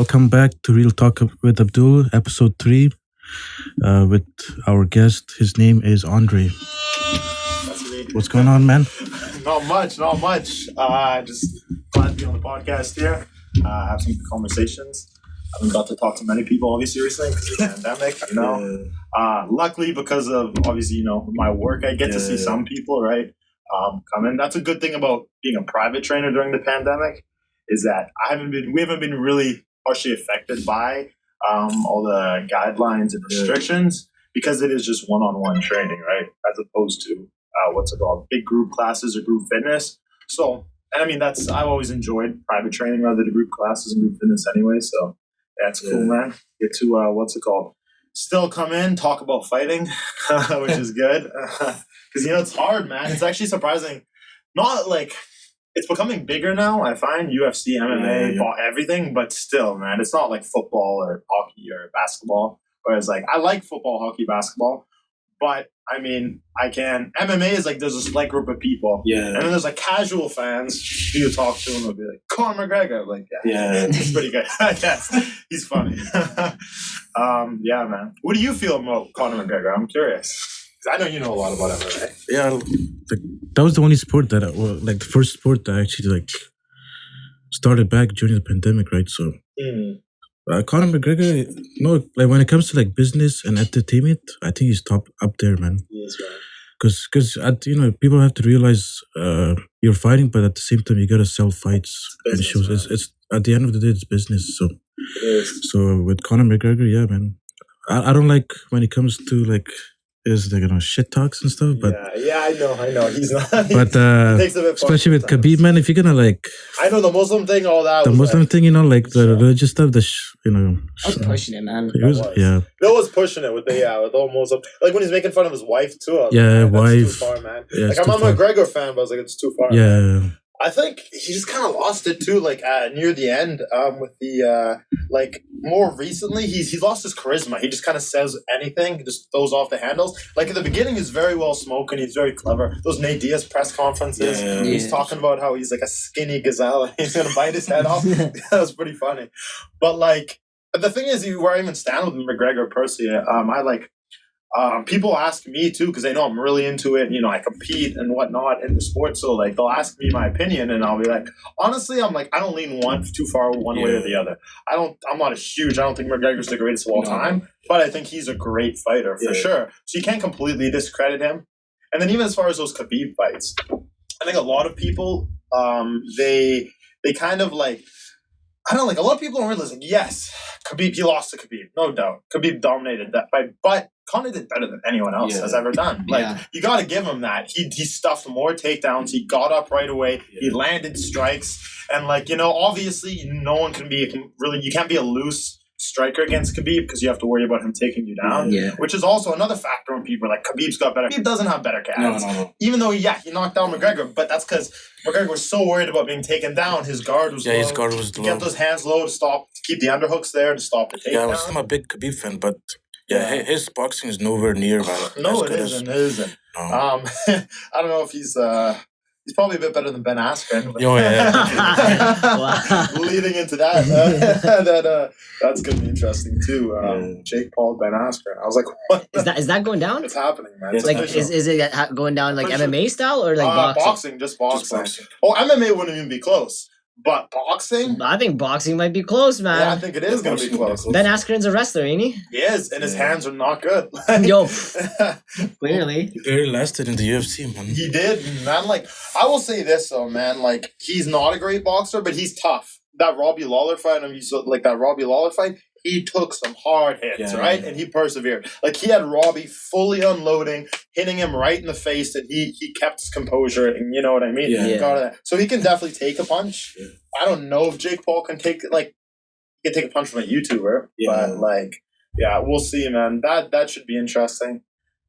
Welcome back to Real Talk with Abdul, episode 3, with our guest. His name is Andre. That's me. What's going on, man? Not much. Just glad to be on the podcast here. Have some good conversations. I haven't got to talk to many people, obviously, recently because of the pandemic, luckily, because of, obviously, my work, I get to see some people, right, come in. That's a good thing about being a private trainer during the pandemic, is that we haven't been really harshly affected by all the guidelines and restrictions, because it is just one-on-one training, right, as opposed to big group classes or group fitness. So, and I mean, I've always enjoyed private training rather than group classes and group fitness anyway. So that's cool, man. Get to still come in, talk about fighting, which is good, because it's hard, man. It's actually surprising. Not like it's becoming bigger now. I find UFC, MMA, everything, but still, man, it's not like football or hockey or basketball. Whereas, like, I like football, hockey, basketball, but I mean, MMA is like, there's a select group of people. Yeah. And then there's like casual fans who you talk to and they'll be like, Conor McGregor. Like, yeah. He's pretty good. Yes. He's funny. Yeah, man. What do you feel about Conor McGregor? I'm curious. I know you know a lot about MMA. Yeah. That was the only sport that, the first sport that I actually, started back during the pandemic, right? So, Conor McGregor, when it comes to business and entertainment, I think he's top up there, man. Yes, right. Because people have to realize you're fighting, but at the same time you gotta sell fights and shows. It's at the end of the day, it's business. So, it is. So with Conor McGregor, yeah, man, I don't like when it comes to shit talks and stuff, but yeah, I know he's not. But takes a bit especially with Khabib, man, if you're gonna I know the Muslim thing, all that. The Muslim thing, the religious stuff, I was pushing it, man. Bill was pushing it with all Muslim, like when he's making fun of his wife too. Wife. That's too far, man. Yeah, I'm a McGregor fan, but I was like, it's too far. Yeah. Man. I think he just kind of lost it too, near the end, with the more recently, he's lost his charisma. He just kind of says anything, just throws off the handles. Like at the beginning, he's very well spoken. He's very clever. Those Nate Diaz press conferences, he's talking about how he's like a skinny gazelle and he's gonna bite his head off. That was pretty funny. But the thing is, where I even stand with McGregor personally, people ask me too, because they know I'm really into it. I compete and whatnot in the sport. So they'll ask me my opinion and I'll be like, honestly, I don't lean too far one way or the other. I don't think McGregor's the greatest of all time, but I think he's a great fighter for sure. So you can't completely discredit him. And then even as far as those Khabib fights, I think a lot of people, they kind of a lot of people don't realize, yes, Khabib, he lost to Khabib, no doubt. Khabib dominated that fight, but Conor did better than anyone else has ever done. You got to give him that. He stuffed more takedowns. He got up right away. He landed strikes. And, obviously, no one can you can't be a loose striker against Khabib because you have to worry about him taking you down, which is also another factor when people are like, Khabib's got better. Khabib doesn't have better calves. No. Even though, he knocked down McGregor, but that's because McGregor was so worried about being taken down. His guard was low. His guard was low. He kept those hands low to keep the underhooks there to stop the takedown. I'm a big Khabib fan, but his boxing is nowhere near, man. No, it isn't. No. I don't know if he's probably a bit better than Ben Askren. Leading into that, that's going to be interesting too. Jake Paul, Ben Askren. I was like, what? Is that going down? It's happening, man. Is it going down MMA style or boxing? Just boxing. Oh, MMA wouldn't even be cleose. But boxing? I think boxing might be close, man. Yeah, I think it is going to be close. Ben Askren's a wrestler, ain't he? He is, and his hands are not good. Yo, clearly. He barely lasted in the UFC, man. He did, man. I will say this, though, man. He's not a great boxer, but he's tough. That Robbie Lawler fight, he took some hard hits, right? And he persevered. He had Robbie fully unloading, hitting him right in the face, and he kept his composure, and you know what I mean? Yeah. So he can definitely take a punch. Yeah. I don't know if Jake Paul can take a punch from a YouTuber, but we'll see, man. That should be interesting.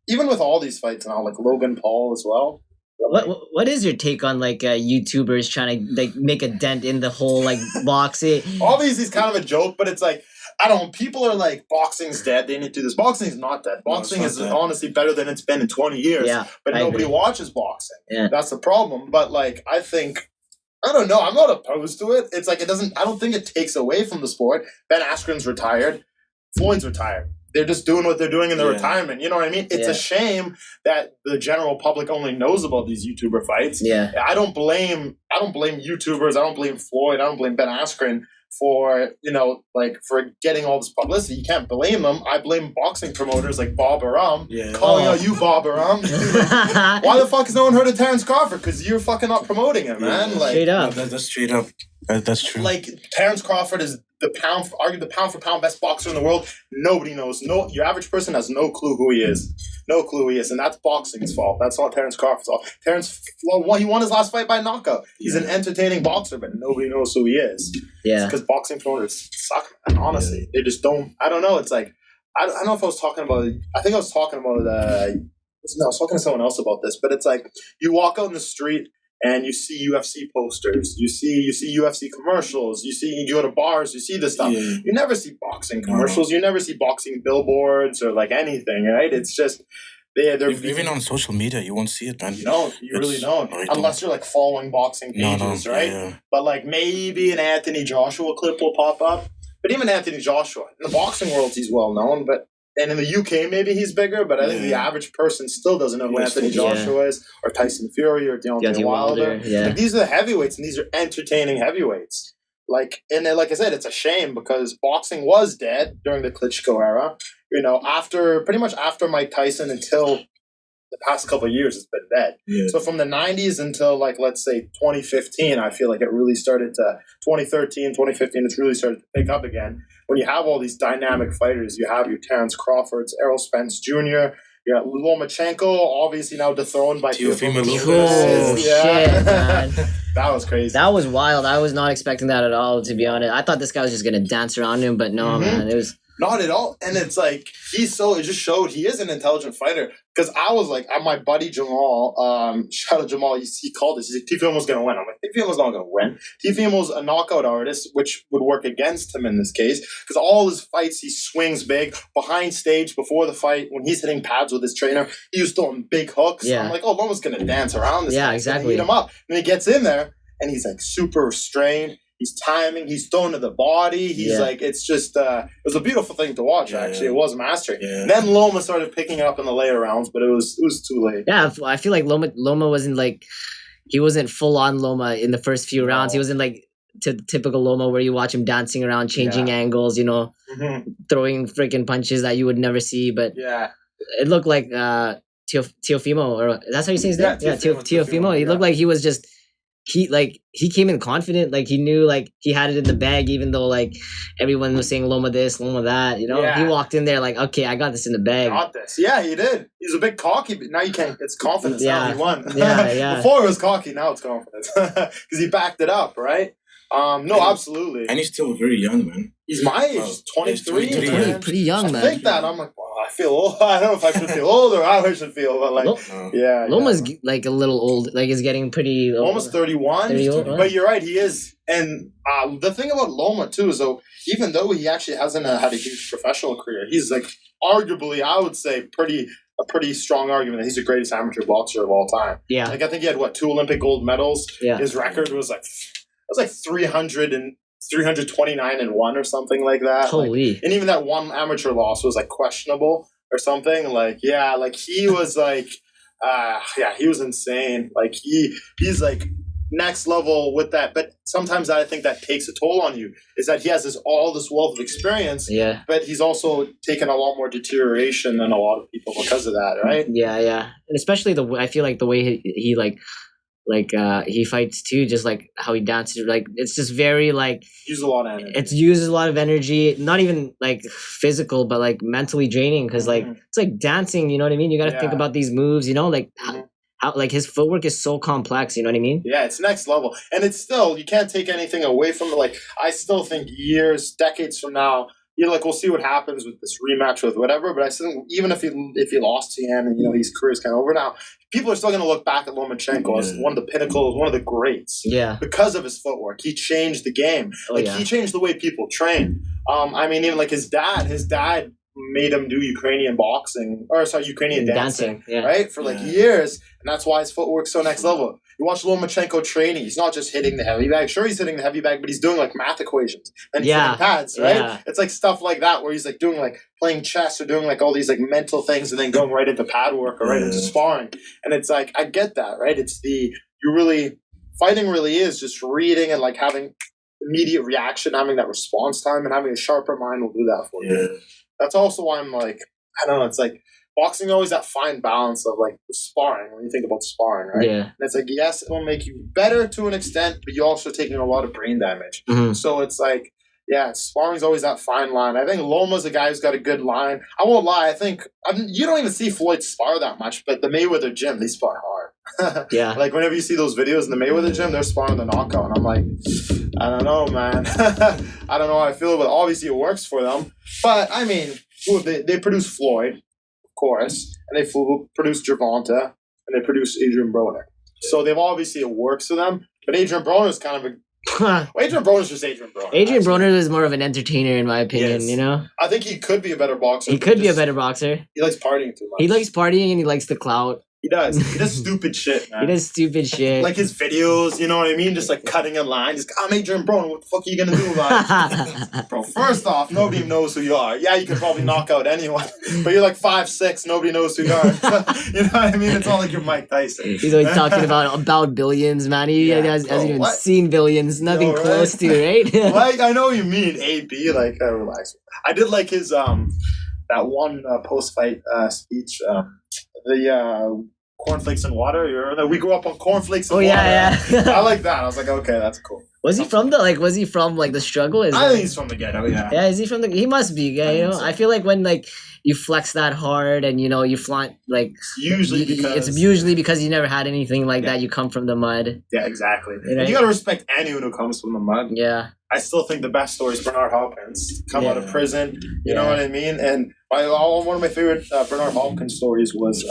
Even with all these fights now, Logan Paul as well. What is your take on YouTubers trying to make a dent in the whole boxing? Obviously, it's kind of a joke, but it's I don't know. People are like, boxing's dead. They need to do this. Boxing's not dead. Boxing is honestly better than it's been in 20 years. Yeah, but nobody watches boxing. Yeah. That's the problem. But I think I don't know. I'm not opposed to it. It's like it doesn't. I don't think it takes away from the sport. Ben Askren's retired. Floyd's retired. They're just doing what they're doing in their retirement. You know what I mean? It's a shame that the general public only knows about these YouTuber fights. Yeah. I don't blame YouTubers. I don't blame Floyd. I don't blame Ben Askren for, for getting all this publicity. You can't blame them. I blame boxing promoters like Bob Arum, calling out you, Bob Arum. Why the fuck has no one heard of Terence Crawford? Because you're fucking not promoting him, man. Like, straight up. That's straight up. That's true. Like, Terence Crawford is arguably the pound for pound best boxer in the world. Nobody knows. No, your average person has no clue who he is. No clue who he is, and that's boxing's fault. That's not Terence Crawford's fault. He won his last fight by knockout. He's an entertaining boxer, but nobody knows who he is. Yeah, because boxing promoters suck, man. Honestly, they just don't. I don't know. It's like I don't know if I was talking about. I think I was talking about. I was talking to someone else about this, but it's like you walk out in the street and you see UFC posters, you see UFC commercials, you go to bars, you see this stuff. Yeah. You never see boxing commercials, you never see boxing billboards or like anything, right? It's just they're even on social media, you won't see it, man. You really don't, unless you're like following boxing pages, right? Yeah. But like maybe an Anthony Joshua clip will pop up. But even Anthony Joshua in the boxing world, he's well known, and in the UK, maybe he's bigger, but I think the average person still doesn't know who Anthony Joshua is, or Tyson Fury, or Deontay Wilder. Yeah. Like, these are the heavyweights, and these are entertaining heavyweights. Like I said, it's a shame because boxing was dead during the Klitschko era. Pretty much after Mike Tyson until the past couple of years, it's been dead. Yeah. So from the 90s until, let's say 2015, I feel like it really started to, 2013, 2015, it's really started to pick up again. When you have all these dynamic fighters, you have your Terence Crawfords, Errol Spence Jr., you got Lomachenko, obviously now dethroned by Teofimo Lopez. Oh, shit, man. That was crazy. That was wild. I was not expecting that at all, to be honest. I thought this guy was just going to dance around him, but no, man. It was... Not at all. And it's like, it just showed he is an intelligent fighter. Because I was like, my buddy Jamal, shout out Jamal, he called this. He's like, Teofimo's going to win. I'm like, Teofimo's not going to win. Teofimo's a knockout artist, which would work against him in this case. Because all his fights, he swings big. Behind stage, before the fight, when he's hitting pads with his trainer, he was throwing big hooks. Yeah. I'm like, Loma's going to dance around this guy. Exactly. He's gonna heat him up. And he gets in there, and he's like super restrained. He's timing. He's throwing to the body. He's like, it's just, it was a beautiful thing to watch, actually. It was mastery. Yeah. Then Loma started picking it up in the later rounds, but it was too late. Yeah, I feel like Loma wasn't he wasn't full on Loma in the first few rounds. He wasn't like typical Loma where you watch him dancing around, changing angles, throwing freaking punches that you would never see. But it looked like Teofimo, or that's how you say his name? Yeah, Teofimo. He looked like he was just... He came in confident, he knew he had it in the bag, even though everyone was saying Loma this, Loma that, he walked in there okay, I got this in the bag. Got this. Yeah, he did. He's a bit cocky, but now you can't. It's confidence. Now he won. Yeah. Before it was cocky, now it's confidence because he backed it up, right? Absolutely. And he's still very young, man. He's my age, 23. Pretty young, man. I think that I'm like, I feel old. I don't know if I should feel old or how I should feel, but Loma's a little old. He's getting pretty old. Almost 31. 30 old, right? But you're right, he is. And the thing about Loma too is, even though he actually hasn't had a huge professional career, he's arguably, I would say, a pretty strong argument that he's the greatest amateur boxer of all time. Yeah. I think he had 2 Olympic gold medals. Yeah. His record was 329 and 1 or something like that. Holy. And even that one amateur loss was questionable or something. He was he was insane. He's next level with that. But sometimes I think that takes a toll on you, is that he has all this wealth of experience. Yeah. But he's also taken a lot more deterioration than a lot of people because of that, right? Yeah. And especially I feel the way he he fights too, just how he dances, it's just very uses a lot of energy. It uses a lot of energy, not even physical, but mentally draining, because it's dancing, you know what I mean? You got to think about these moves, how his footwork is so complex, you know what I mean? Yeah, it's next level. And it's still, you can't take anything away from it. I still think years, decades from now, we'll see what happens with this rematch with whatever, but I still think even if he lost to him and, his career's kind of over now, people are still going to look back at Lomachenko as one of the pinnacles, one of the greats. Yeah. Because of his footwork. He changed the game. He changed the way people train. Even his dad made him do Ukrainian dancing, yeah. right? For years. And that's why his footwork's so next level. You watch Lomachenko training, he's not just hitting the heavy bag. Sure, he's hitting the heavy bag, but he's doing like math equations and flipping pads, right? Yeah. It's like stuff like that where he's like doing like playing chess or doing like all these like mental things and then going right into pad work or right into sparring. And it's like, I get that, right? Fighting really is just reading and like having immediate reaction, having that response time, and having a sharper mind will do that for you. That's also why I'm like, I don't know, it's like boxing always that fine balance of like sparring when you think about sparring, right? Yeah. And it's like, yes, it will make you better to an extent, but you're also taking a lot of brain damage. Mm-hmm. So it's like, yeah, sparring's always that fine line. I think Loma's a guy who's got a good line. I won't lie, you don't even see Floyd spar that much, but the Mayweather gym, they spar hard. Yeah. Like whenever you see those videos in the Mayweather gym, they're sparring the knockout. And I'm like, I don't know, man. I don't know how I feel, but obviously it works for them. But I mean, they produce Floyd, of course, and they produce Gervonta, and they produce Adrian Broner. So they've obviously it works for them. But Adrian Broner is kind of Adrian Broner's just Adrian Broner. Adrian Broner is more of an entertainer, in my opinion. Yes. You know, I think he could be a better boxer. He could be a better boxer. He likes partying too much. He likes partying and he likes the clout. He does. He does stupid shit, man. He does stupid shit. Like his videos, you know what I mean? Just like cutting a line. Just, I'm Adrian Broner. What the fuck are you gonna do about it? Bro, first off, nobody even knows who you are. Yeah, you could probably knock out anyone, but you're like 5'6", nobody knows who you are. You know what I mean? It's all like you're Mike Tyson. He's always talking about billions, man. He hasn't even seen billions. Nothing close to, right? Like, I know what you mean, AB. Like, relax. I did like his that one post-fight speech. The cornflakes and water. You remember that? We grew up on cornflakes and water. Yeah. I like that. I was like, okay, that's cool. Was he from the struggle? I think he's from the ghetto, yeah. Yeah, is he from he must be, yeah, you know? So. I feel like when like you flex that hard and you know you flaunt like it's usually because you never had anything like that. You come from the mud. Yeah, exactly. You know? And you gotta respect anyone who comes from the mud. Yeah. I still think the best story is Bernard Hopkins. Come out of prison, you know what I mean? And one of my favorite Bernard Hopkins stories was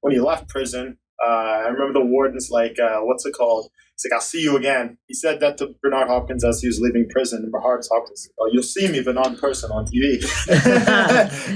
when he left prison. I remember the warden's like, what's it called? He's like, I'll see you again. He said that to Bernard Hopkins as he was leaving prison. And Bernard Hopkins, oh, you'll see me, but not in person, on TV.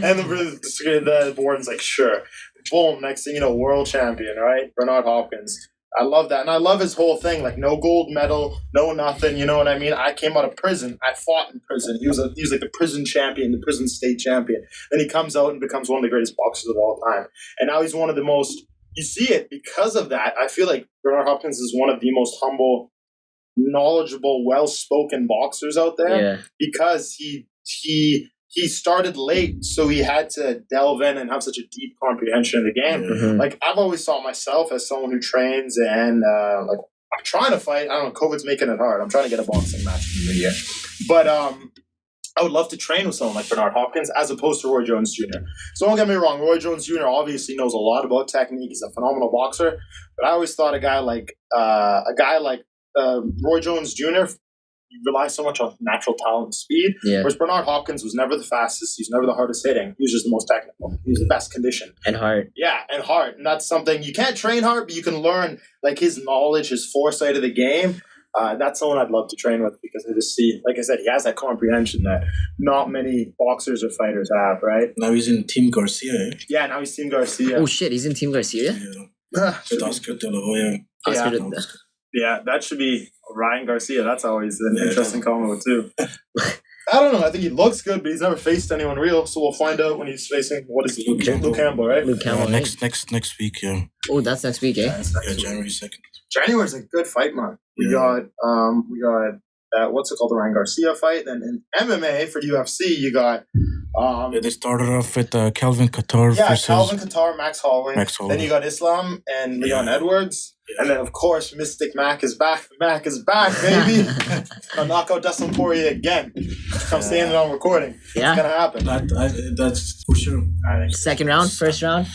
And the warden's like, sure. Boom, next thing you know, world champion, right? Bernard Hopkins. I love that. And I love his whole thing. Like, no gold medal, no nothing. You know what I mean? I came out of prison. I fought in prison. He was like the prison champion, the prison state champion. Then he comes out and becomes one of the greatest boxers of all time. And now he's one of the most... You see it because of that. I feel like Bernard Hopkins is one of the most humble, knowledgeable, well-spoken boxers out there because he started late, so he had to delve in and have such a deep comprehension of the game. Mm-hmm. Like, I've always thought myself as someone who trains and like I'm trying to fight. I don't know, COVID's making it hard. I'm trying to get a boxing match in the year. But I would love to train with someone like Bernard Hopkins as opposed to Roy Jones Jr. So don't get me wrong, Roy Jones Jr. obviously knows a lot about technique. He's a phenomenal boxer. But I always thought a guy like Roy Jones Jr. relies so much on natural talent and speed. Yeah. Whereas Bernard Hopkins was never the fastest. He was never the hardest hitting. He was just the most technical. He was the best conditioned. And hard. Yeah, and hard. And that's something you can't train hard, but you can learn like his knowledge, his foresight of the game. That's someone I'd love to train with because I just see, like I said, he has that comprehension that not many boxers or fighters have, right? Now he's in Team Garcia. Eh? Yeah, now he's Team Garcia. Oh shit, he's in Team Garcia? Yeah. With Oscar De La Hoya. Yeah, that should be Ryan Garcia. That's always an interesting combo too. I don't know. I think he looks good, but he's never faced anyone real. So we'll find out when he's facing Luke Campbell, right? Luke Campbell. Next week, yeah. Oh, that's next week, eh? Yeah, January 2nd. January's a good fight month. We got that, what's it called, the Ryan Garcia fight. And in MMA for UFC, you got they started off with Calvin Kattar versus Calvin Kattar, Max Holloway. Then you got Islam and Leon Edwards. Yeah. And then, of course, Mystic Mac is back. Mac is back, baby. I'll knock out Dustin Poirier again. I'm saying it on recording. Yeah. It's going to happen. That's for sure. I think second round? First round?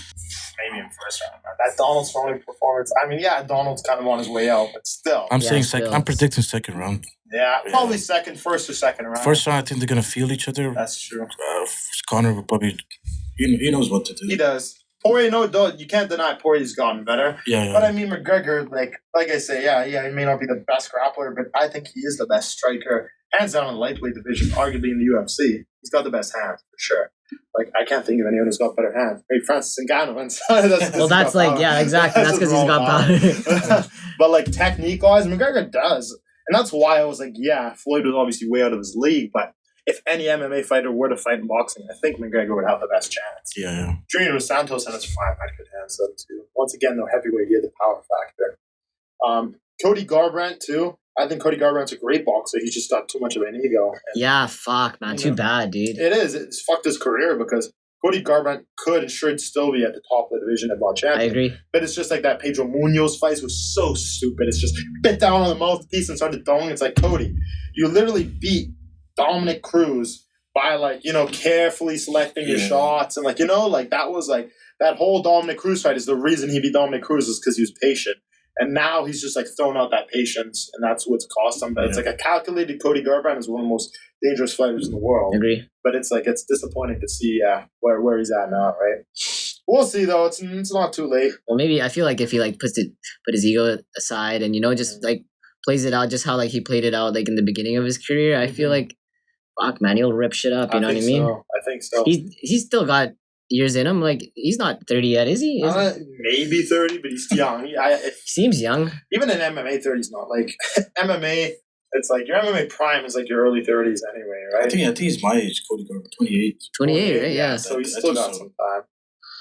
Maybe in first round. That Donald Cerrone performance. I mean, Donald's kind of on his way out, but still. I'm saying second. I'm predicting second round. Yeah, probably first or second round. First round, I think they're gonna feel each other. That's true. Conor will probably, he knows what to do. He does. Poirier, you can't deny Poirier's gotten better. Yeah. But I mean, McGregor, like I say, he may not be the best grappler, but I think he is the best striker, hands down in the lightweight division, arguably in the UFC. He's got the best hands for sure. Like, I can't think of anyone who's got better hands. Maybe Francis Ngannou. That's like, yeah, exactly. That's because he's got power. But like technique-wise, McGregor does. And that's why I was like, yeah, Floyd was obviously way out of his league, but if any MMA fighter were to fight in boxing, I think McGregor would have the best chance. Yeah. Junior Dos Santos and his prime had good hands though too. Once again, though, heavyweight, he had the power factor. Cody Garbrandt too. I think Cody Garbrandt's a great boxer. He's just got too much of an ego. Yeah, fuck, man. Too bad, dude. It is. It's fucked his career because Cody Garbrandt could and should still be at the top of the division at world champion. I agree. But it's just like that Pedro Munoz fight was so stupid. It's just bit down on the mouthpiece and started throwing. It's like, Cody, you literally beat Dominic Cruz by like, carefully selecting your shots. And like, that was like, that whole Dominic Cruz fight is the reason he beat Dominic Cruz is because he was patient. And now he's just like thrown out that patience, and that's what's cost him. But it's like a calculated Cody Garbrandt is one of the most dangerous fighters in the world. Agree. But it's like it's disappointing to see where he's at now, right? We'll see though. It's not too late. Well, maybe I feel like if he like put his ego aside and just like plays it out just how like he played it out like in the beginning of his career, I feel like fuck man, he'll rip shit up. You know what I mean? I think so. He's still got years in him. Like he's not 30 yet, is he? Maybe 30, but he's young. He seems young. Even in MMA, 30's not like MMA. It's like your MMA prime is like your early 30s anyway, right? I think he's my age, Cody Garbrandt, 28. 28, right? Yeah. So he's still got some time.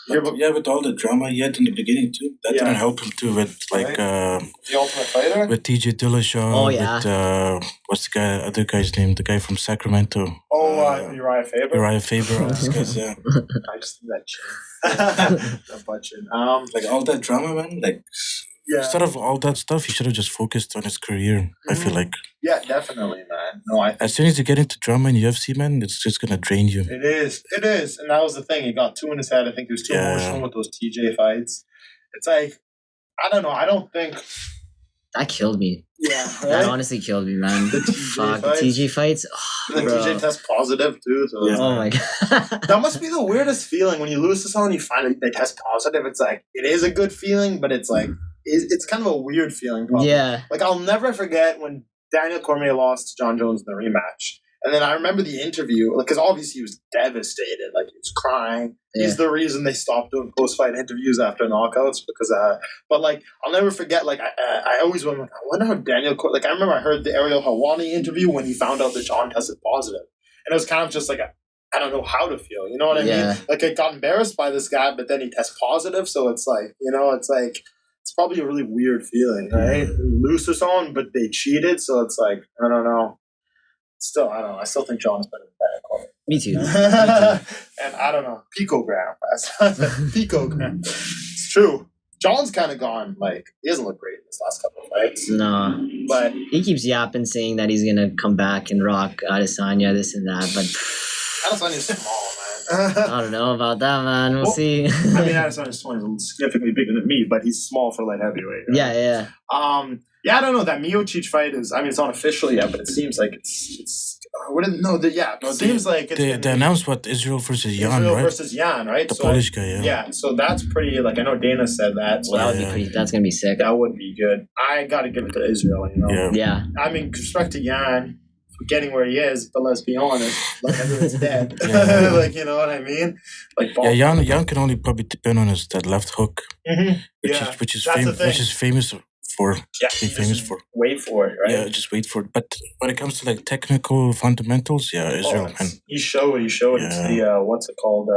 But, with all the drama he had in the beginning too, that didn't help him too. With like the Ultimate Fighter, with TJ Dillashaw. Oh yeah. With what's the other guy's name? The guy from Sacramento. Uriah Faber. Uriah Faber. All these guys, yeah. I just think that chin. That butt chin. Like all that drama, man. Like. Yeah. Instead of all that stuff, he should have just focused on his career. Mm-hmm. I feel like. Yeah, definitely, man. No, as soon as you get into drama in UFC, man, it's just gonna drain you. It is, and that was the thing. He got too in his head. I think he was too emotional with those TJ fights. It's like, I don't know. I don't think that killed me. Yeah, right? That honestly killed me, man. The TJ fights. Oh, and then TJ tests positive too. So oh my god, that must be the weirdest feeling when you lose to someone. You find out they test positive. It's like it is a good feeling, but it's like. It's kind of a weird feeling. Probably. Yeah. Like, I'll never forget when Daniel Cormier lost to John Jones in the rematch. And then I remember the interview, because obviously he was devastated. Like, he was crying. Yeah. He's the reason they stopped doing post-fight interviews after knockouts. Because, but, like, I'll never forget, like, I always went, like, I wonder how Daniel, like, I remember I heard the Ariel Helwani interview when he found out that John tested positive. And it was kind of just like, I don't know how to feel. You know what I mean? Like, I got embarrassed by this guy, but then he tests positive. So it's like, it's like, it's probably a really weird feeling, right? Lose to someone, but they cheated, so it's like, I don't know. Still, I don't know. I still think John's better than Cormier. Me too. And I don't know. Picogram. Picogram. It's true. John's kind of gone, like, he doesn't look great in his last couple of fights. No. But he keeps yapping, saying that he's going to come back and rock Adesanya, this and that, but Adesanya's small, man. I don't know about that, man. We'll see. I mean, Adesanya's significantly bigger than me, but he's small for light heavyweight. Right? Yeah. Yeah, I don't know. That Miocic fight is, I mean, it's not official yet, but it seems like it's I wouldn't know that. Yeah, it seems like it's they announced what Israel versus Jan, right? Versus Jan, right? The Polish guy, yeah. Yeah, so that's pretty. Like I know Dana said that. So that would be pretty. That's gonna be sick. That would be good. I got to give it to Israel. Yeah. I mean, respect to Jan for getting where he is, but let's be honest, like everyone's dead. Like you know what I mean? Like Jan can only probably depend on that left hook, which is famous. Famous for. Wait for it, right? Yeah, just wait for it. But when it comes to like technical fundamentals, Israel, man. He showed. It's the what's it called?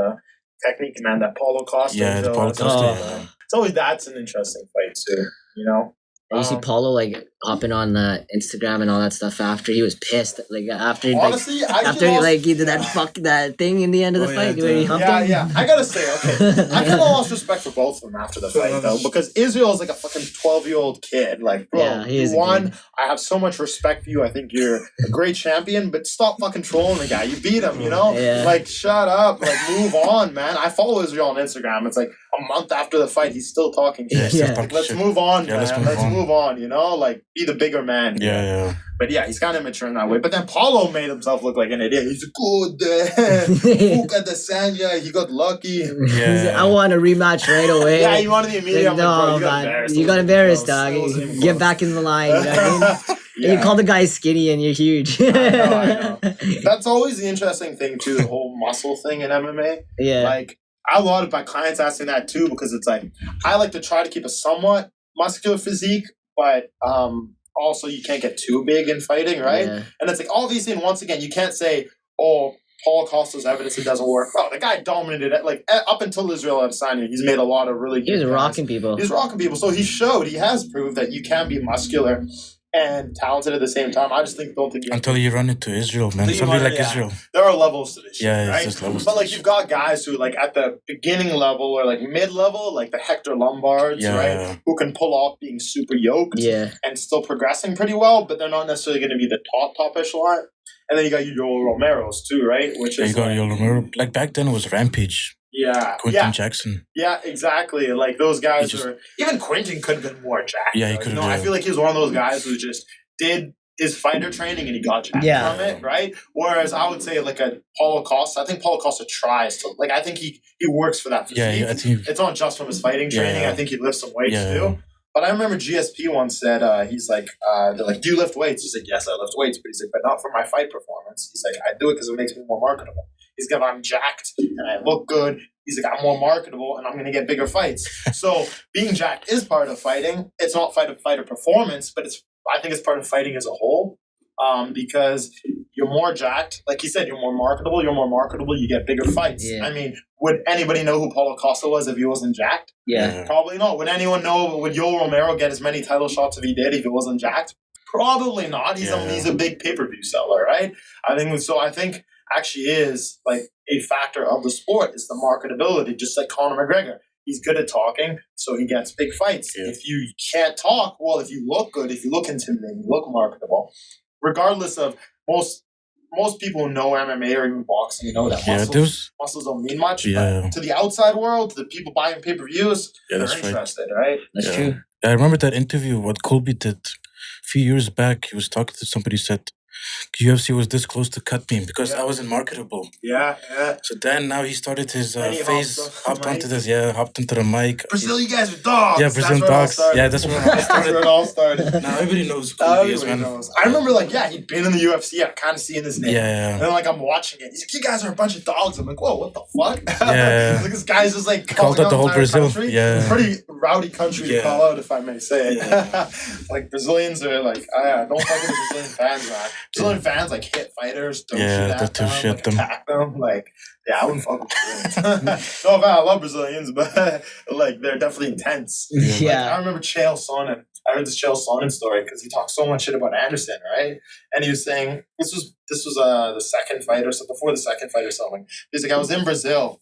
Technique, man. That Paulo Costa. Yeah, the Paulo Costa. It's always that's an interesting fight too. You know. You see Paulo like hopping on Instagram and all that stuff after he was pissed. Like after honestly, he did that thing in the end of the fight where he humped him. Yeah. I gotta say, okay, I kind of lost respect for both of them after the fight though, because Israel's like a fucking 12-year-old kid. Like, bro, you won. I have so much respect for you. I think you're a great champion, but stop fucking trolling the guy. You beat him, you know? Yeah. Like, shut up. Like, move on, man. I follow Israel on Instagram. It's like a month after the fight, he's still talking shit. Yeah. Like, let's move on, man. Let's move on, you know? Like, be the bigger man. Yeah. But yeah, he's kind of mature in that way. But then Paulo made himself look like an idiot. He's good. Look at the Sanya. He got lucky. Yeah. I want a rematch right away. He wanted the immediate. You got embarrassed, dog. Get back in the line. You know what I mean? You call the guy skinny and you're huge. I know. That's always the interesting thing too, the whole muscle thing in MMA. Yeah. Like, I have a lot of my clients asking that too, because it's like, I like to try to keep a somewhat muscular physique, but also you can't get too big in fighting, right? Yeah. And it's like, obviously, and once again, you can't say, oh, Paulo Costa's evidence it doesn't work. Oh, the guy dominated it. Like, up until Israel Adesanya, he's made a lot of really good He was guys. rocking people. He's rocking people. So he has proved that you can be muscular and talented at the same time. I just don't think until you run into Israel, man. Somebody like Israel. There are levels to this shit, yeah, right? It's just levels. But like you've got guys who like at the beginning level or like mid level, like the Hector Lombards, right? Who can pull off being super yoked and still progressing pretty well, but they're not necessarily going to be the top echelon. And then you got your Yoel Romero's too, right? Which is you got Yoel Romero. Like back then it was Rampage. Yeah. Quentin Jackson. Yeah, exactly. Like those guys even Quentin could have been more jacked. Yeah, he could have. I feel like he was one of those guys who just did his fighter training and he got jacked from it, right? Whereas I would say like a Paulo Costa, I think Paulo Costa tries to, like, I think he works for that physique. Yeah, I think it's not just from his fighting training. I think he lifts some weights too. But I remember GSP once said, he's like, they're like, do you lift weights? He's like, yes, I lift weights. But he's like, but not for my fight performance. He's like, I do it because it makes me more marketable. He's like, I'm jacked and I look good. He's like, I'm more marketable and I'm going to get bigger fights. So being jacked is part of fighting. It's not fighter performance, but I think it's part of fighting as a whole. Because you're more jacked. Like you said, you're more marketable. You get bigger fights. Yeah. I mean, would anybody know who Paulo Costa was if he wasn't jacked? Yeah. Probably not. Would anyone know, would Yoel Romero get as many title shots if he did if he wasn't jacked? Probably not. He's a big pay-per-view seller, right? I think actually is like a factor of the sport is the marketability, just like Conor McGregor. He's good at talking, so he gets big fights. Yeah. If you can't talk, well, if you look good, if you look intimidating, you look marketable. Regardless of most people know MMA or even boxing, you know that muscles don't mean much. But to the outside world, to the people buying pay-per-views, they're interested, right? That's true. I remember that interview, what Colby did a few years back. He was talking to somebody, said, UFC was this close to cut me because I wasn't marketable. Yeah. So then now he started his phase, hopped into the mic. Brazil, you guys are dogs. Yeah, Brazilian dogs. Yeah, that's where it all started. Now everybody knows who he is, man. I remember, like, he'd been in the UFC. I'm kind of seeing his name. Yeah. And then, like, I'm watching it. He's like, you guys are a bunch of dogs. I'm like, whoa, what the fuck? Yeah. Like, this guy's just, like, called out the whole Brazil. Country. Yeah. It's a pretty rowdy country to call out, if I may say. Yeah. Like, Brazilians are, like, don't fuck with the Brazilian fans, man. Brazilian fans, like, hit fighters, don't shoot them, attack them. Like, I wouldn't fuck with Brazilians. No, man, I love Brazilians, but like they're definitely intense. Yeah. Like, I remember Chael Sonnen. I heard this Chael Sonnen story because he talked so much shit about Anderson, right? And he was saying this was the second fight or so before the second fight or something. He's like, I was in Brazil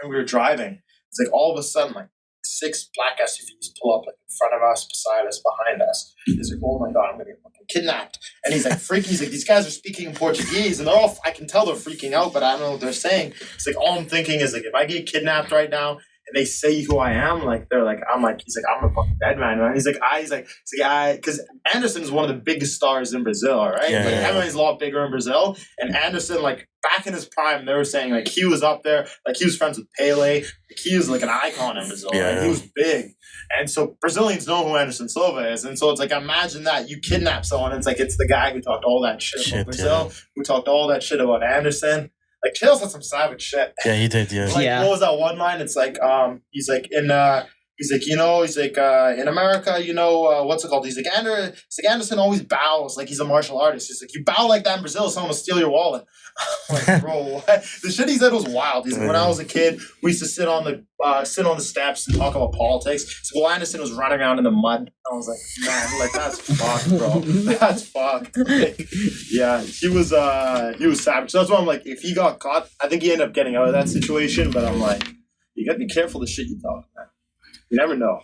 and we were driving. It's like all of a sudden, like 6 black SUVs pull up like in front of us, beside us, behind us. He's like, oh my god, I'm gonna get fucking kidnapped. And he's like freaking. He's like, these guys are speaking in Portuguese, and they're all. I can tell they're freaking out, but I don't know what they're saying. It's like all I'm thinking is like, if I get kidnapped right now and they say who I am, like they're like, I'm like, he's like, I'm a fucking dead man. And he's like, because Anderson is one of the biggest stars in Brazil, right? Yeah, like MMA's a lot bigger in Brazil, and Anderson, like back in his prime, they were saying like he was up there, like he was friends with Pele, like he was like an icon in Brazil, right? He was big, and so Brazilians know who Anderson Silva is, and so it's like imagine that you kidnap someone, and it's the guy who talked all that shit about Brazil, who talked all that shit about Anderson. Like Chael said some savage shit. Yeah, he did. Yeah. Like, what was that one line? It's like, he's like in America, you know, what's it called? He's like Anderson always bows like he's a martial artist. He's like, you bow like that in Brazil, someone will steal your wallet. I'm like, bro, what? The shit he said was wild. He's like, when I was a kid, we used to sit on the steps and talk about politics. So Anderson was running around in the mud. I was like, man, like that's fucked, bro. That's fucked. Like, yeah, he was savage. So that's why I'm like, if he got caught, I think he ended up getting out of that situation. But I'm like, you gotta be careful the shit you talk, man. You never know.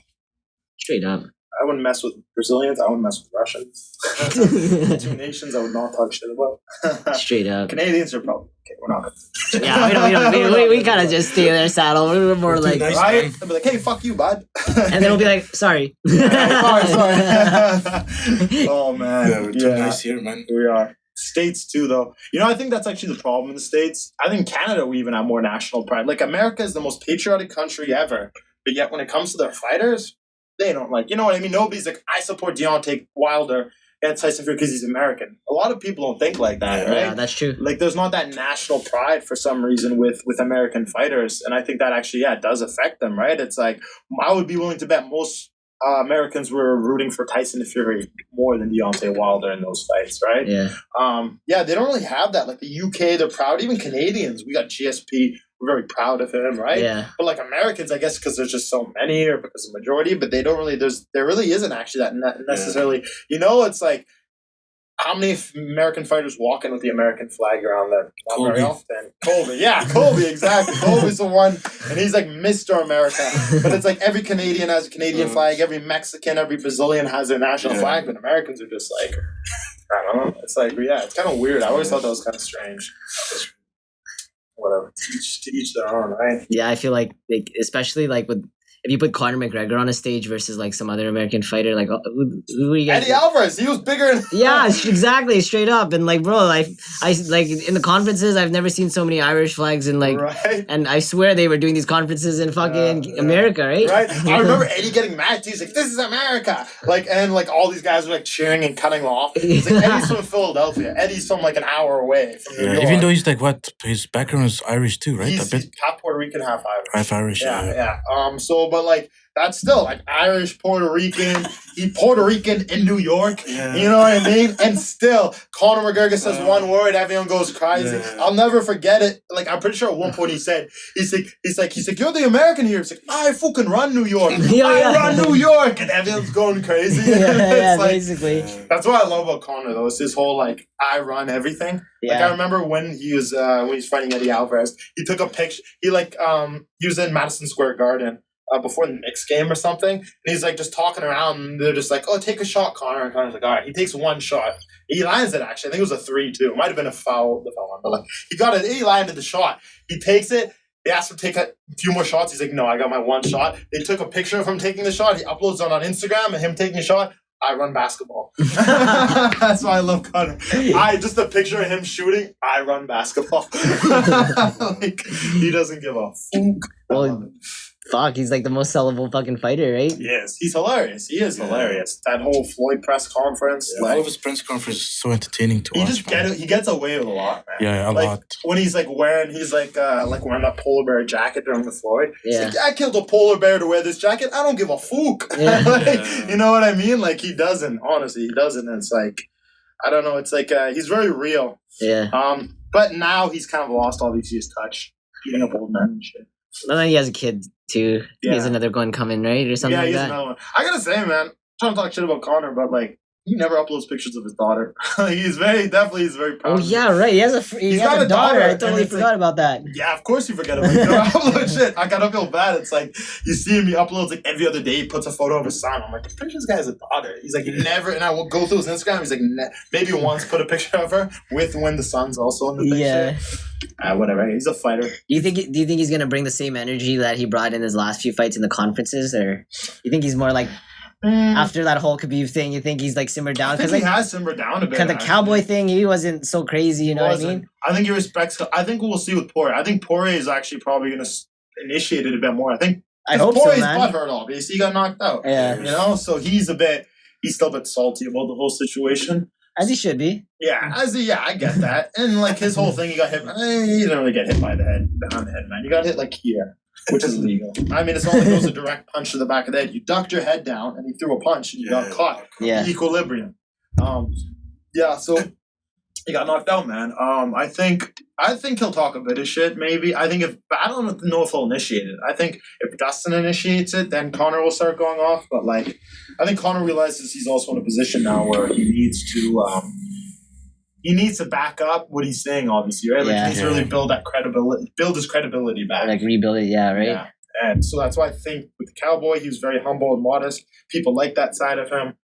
Straight up. I wouldn't mess with Brazilians. I wouldn't mess with Russians. 2 nations I would not talk shit about. Straight up. Canadians are probably okay. We're not. Yeah, we kind of just stay in their saddle. We're more like, right? They'll be like, hey, fuck you, bud. And then we'll be like, sorry. Sorry. Oh man. Yeah, we're too nice here, man. We are. States too, though. You know, I think that's actually the problem in the States. I think Canada, we even have more national pride. Like America is the most patriotic country ever, but yet when it comes to their fighters, they don't like. You know what I mean? Nobody's like, I support Deontay Wilder against Tyson Fury because he's American. A lot of people don't think like that, right? Yeah, that's true. Like, there's not that national pride for some reason with American fighters, and I think that actually, it does affect them, right? It's like, I would be willing to bet most Americans were rooting for Tyson Fury more than Deontay Wilder in those fights, right? Yeah. They don't really have that. Like the UK, they're proud. Even Canadians, we got GSP. We're very proud of him, right? Yeah. But like Americans, I guess because there's just so many, or because of the majority, but they don't really. There really isn't actually that necessarily. You know, it's like, how many American fighters walk in with the American flag around them? Not very often. Colby, exactly. Colby's the one, and he's like Mr. America. But it's like every Canadian has a Canadian flag, every Mexican, every Brazilian has their national flag, but Americans are just like, I don't know. It's like, it's kind of weird. I always thought that was kind of strange. Whatever, to each their own, right? Yeah, I feel like especially like if you put Conor McGregor on a stage versus like some other American fighter, like who are you guys? Eddie Alvarez, he was bigger. Yeah, exactly, straight up. And like, bro, I like in the conferences, I've never seen so many Irish flags and like, and I swear they were doing these conferences in fucking America, right? Right. I remember Eddie getting mad. He's like, "This is America!" Like, and like all these guys were like cheering and cutting him off. It's like, Eddie's from Philadelphia. Eddie's from like an hour away from New York. Even though he's like his background is Irish too, right? He's half Puerto Rican, half Irish. Half Irish. Yeah. So, but like, that's still like Irish, Puerto Rican. He Puerto Rican in New York. Yeah. You know what I mean? And still, Conor McGregor says one word, everyone goes crazy. Yeah. I'll never forget it. Like, I'm pretty sure at one point he said, he's like, "You're the American here." He's like, "I fucking run New York. I run New York," and everyone's going crazy. It's like, basically. That's what I love about Conor though. It's his whole like, I run everything. Yeah. Like, I remember when he was fighting Eddie Alvarez, he took a picture. He was in Madison Square Garden. Before the Knicks game or something, and he's like just talking around, and they're just like, "Oh, take a shot, Conor." And Conor's like, "All right." He takes one shot. He lands it. Actually, I think it was a 3-2. It might have been a foul. The foul one, but like he got it. He landed the shot. He takes it. They asked him to take a few more shots. He's like, "No, I got my one shot." They took a picture of him taking the shot. He uploads it on Instagram and him taking a shot. I run basketball. That's why I love Conor. Just a picture of him shooting. I run basketball. Like, he doesn't give a fuck. Well, fuck, he's like the most sellable fucking fighter, right? Yes, he's hilarious. He is hilarious. That whole Floyd press conference. Yeah, all of his press conference is so entertaining to watch. He gets away with a lot, man. Yeah, a lot. When he's wearing that polar bear jacket during the Floyd. Yeah. He's like, "I killed a polar bear to wear this jacket. I don't give a fuck." Yeah. You know what I mean? Like, he doesn't. Honestly, he doesn't. And it's like, I don't know. It's like he's very real. Yeah. But now he's kind of lost all these years' touch, beating up old men and shit. And then he has a kid too. Yeah. He has another one coming, right, or something like that. Yeah, he has another one. I gotta say, man, I'm trying to talk shit about Conor, but like, he never uploads pictures of his daughter. He's very proud. Oh yeah, right. He has a daughter. I totally forgot about that. Yeah, of course you forget about it. You don't upload shit. I gotta feel bad. It's like, you see him, he uploads like every other day. He puts a photo of his son. I'm like, pretty sure this guy has a daughter. He's like, never. And I will go through his Instagram. He's like, maybe once put a picture of her with when the son's also in the picture. Yeah. Whatever. He's a fighter. Do you think he's gonna bring the same energy that he brought in his last few fights in the conferences, or you think he's more like? After that whole Khabib thing, you think he's like simmered down? Because he has simmered down a bit. Because the cowboy thing, he wasn't so crazy, you know what I mean? I think he respects. I think we'll see with Poirier. I think Poirier is actually probably going to initiate it a bit more. I hope Poirier's so, man. Butthurt, obviously, he got knocked out. Yeah, you know, so he's still a bit salty about the whole situation. As he should be. Yeah, I get that. And like his whole thing, he got hit. He didn't really get hit behind the head, man. You got hit like here. Which is legal. I mean, it's not like it was a direct punch to the back of the head. You ducked your head down and he threw a punch and you got caught. Yeah. Equilibrium. So he got knocked out, man. I think he'll talk a bit of shit, maybe. I don't know if he'll initiate it. I think if Dustin initiates it, then Conor will start going off. But like, I think Conor realizes he's also in a position now where he needs to back up what he's saying, obviously, right? Like, he needs to really build his credibility back. Like, rebuild it, right? Yeah. And so that's why I think with the Cowboy, he was very humble and modest. People like that side of him.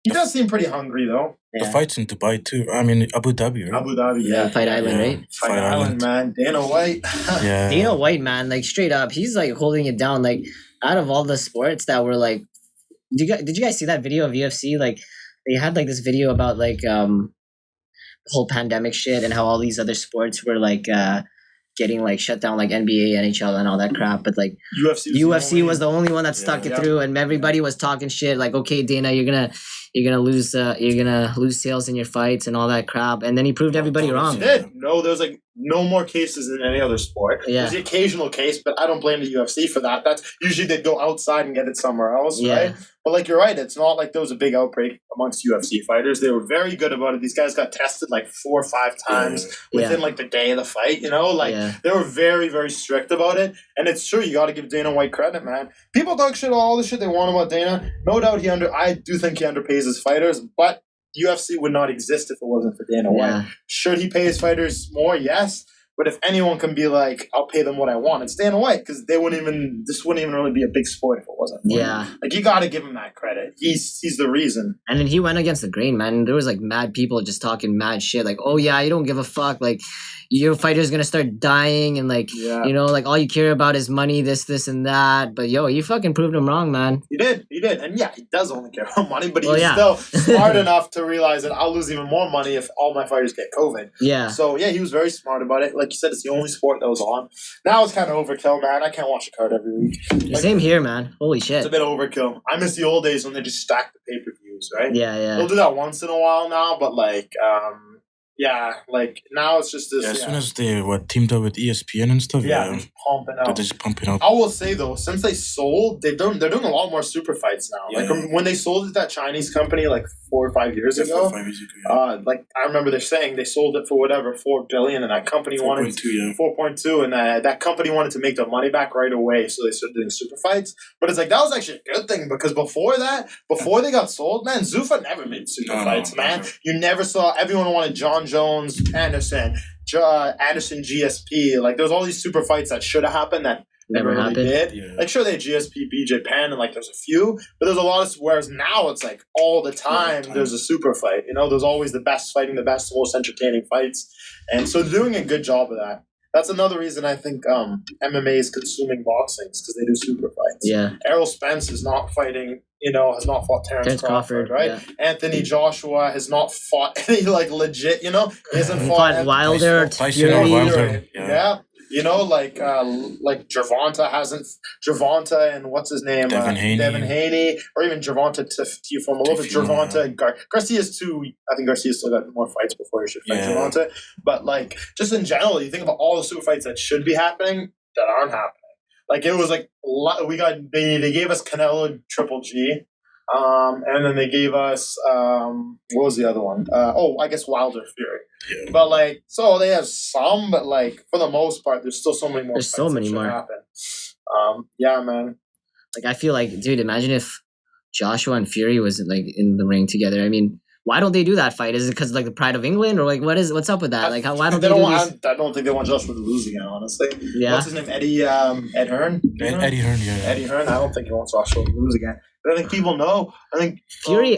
He does seem pretty hungry, though. Yeah. The fight's in Dubai, too. I mean, Abu Dhabi, right? Abu Dhabi, yeah. Fight Island, right? Fight Island, man. Dana White. Yeah. Dana White, man, like, straight up, he's, like, holding it down. Like, out of all the sports that were, like... Did you guys see that video of UFC? Like, they had, like, this video about, like... whole pandemic shit and how all these other sports were like getting like shut down like NBA, NHL, and all that crap. But like UFC was the only one that stuck it through, and everybody was talking shit like, okay, Dana, you're gonna lose sales in your fights and all that crap. And then he proved everybody wrong. He did. No, there's like no more cases than any other sport. Yeah. There's the occasional case, but I don't blame the UFC for that. That's usually they'd go outside and get it somewhere else, right? But like you're right, it's not like there was a big outbreak amongst UFC fighters. They were very good about it. These guys got tested like 4 or 5 times within like the day of the fight, you know? Like they were very, very strict about it. And it's true, you gotta give Dana White credit, man. People talk shit all the shit they want about Dana. No doubt I do think he underpays his fighters, but UFC would not exist if it wasn't for Dana White. Should he pay his fighters more? Yes. But if anyone can be like, I'll pay them what I want, it's Dana White, because this wouldn't even really be a big sport if it wasn't for him. Like, you got to give him that credit. He's the reason. And then he went against the grain, man. There was like mad people just talking mad shit. Like, oh yeah, you don't give a fuck. Like, your fighter's going to start dying and like, you know, like all you care about is money, this and that. But yo, you fucking proved him wrong, man. He did. And yeah, he does only care about money, but he's still smart enough to realize that I'll lose even more money if all my fighters get COVID. Yeah. So yeah, he was very smart about it. Like you said, it's the only sport that was on. Now it's kind of overkill, man. I can't watch a card every week. Like, same here, man. Holy shit. It's a bit overkill. I miss the old days when they just stacked the pay-per-views, right? Yeah. They'll do that once in a while now, but like, like now it's just this. As soon as they teamed up with ESPN and stuff, pumping out. They're just pumping out. I will say though, since they sold, they're doing a lot more super fights now. Like when they sold it to that Chinese company like 4 or 5 years ago. 4 or 5 years ago. Like I remember they're saying they sold it for whatever $4 billion, and that company wanted 4.2, and that company wanted to make their money back right away, so they started doing super fights. But it's like that was actually a good thing, because before they got sold, man, Zuffa never made super fights, man. You never saw. Everyone wanted John Jones, Anderson, GSP. Like there was all these super fights that should have happened that never really did. Yeah. Like sure they had GSP, BJ Penn, and like there's a few, but there's a lot of. Whereas now it's like all the time there's a super fight. You know, there's always the best fighting the best, the most entertaining fights, and so they're doing a good job of that. That's another reason I think MMA is consuming boxing, because they do super fights. Yeah, Errol Spence is not fighting. You know, has not fought Terence Crawford, right? Yeah. Anthony Joshua has not fought any like legit. You know, he hasn't fought Wilder, Wilder. Yeah. You know, like Gervonta and what's his name? Devin Haney, or even Gervonta Tiafoe. Gervonta Garcia's too. I think Garcia's still got more fights before he should fight Gervonta. But like, just in general, you think about all the super fights that should be happening that aren't happening. Like it was like they gave us Canelo Triple G. And then they gave us what was the other one? I guess Wilder Fury. Yeah. But like, so they have some, but like for the most part, there's still so many more. There's so many more. Happen. Yeah, man. Like I feel like, dude, imagine if Joshua and Fury was like in the ring together. I mean, why don't they do that fight? Is it because like the pride of England, or like what's up with that? Like why don't they do this? I don't think they want Joshua to lose again, honestly. Yeah. What's his name? Ed Hearn? Eddie Hearn, Eddie Hearn. I don't think he wants Joshua to lose again. But I think people know. I think Fury.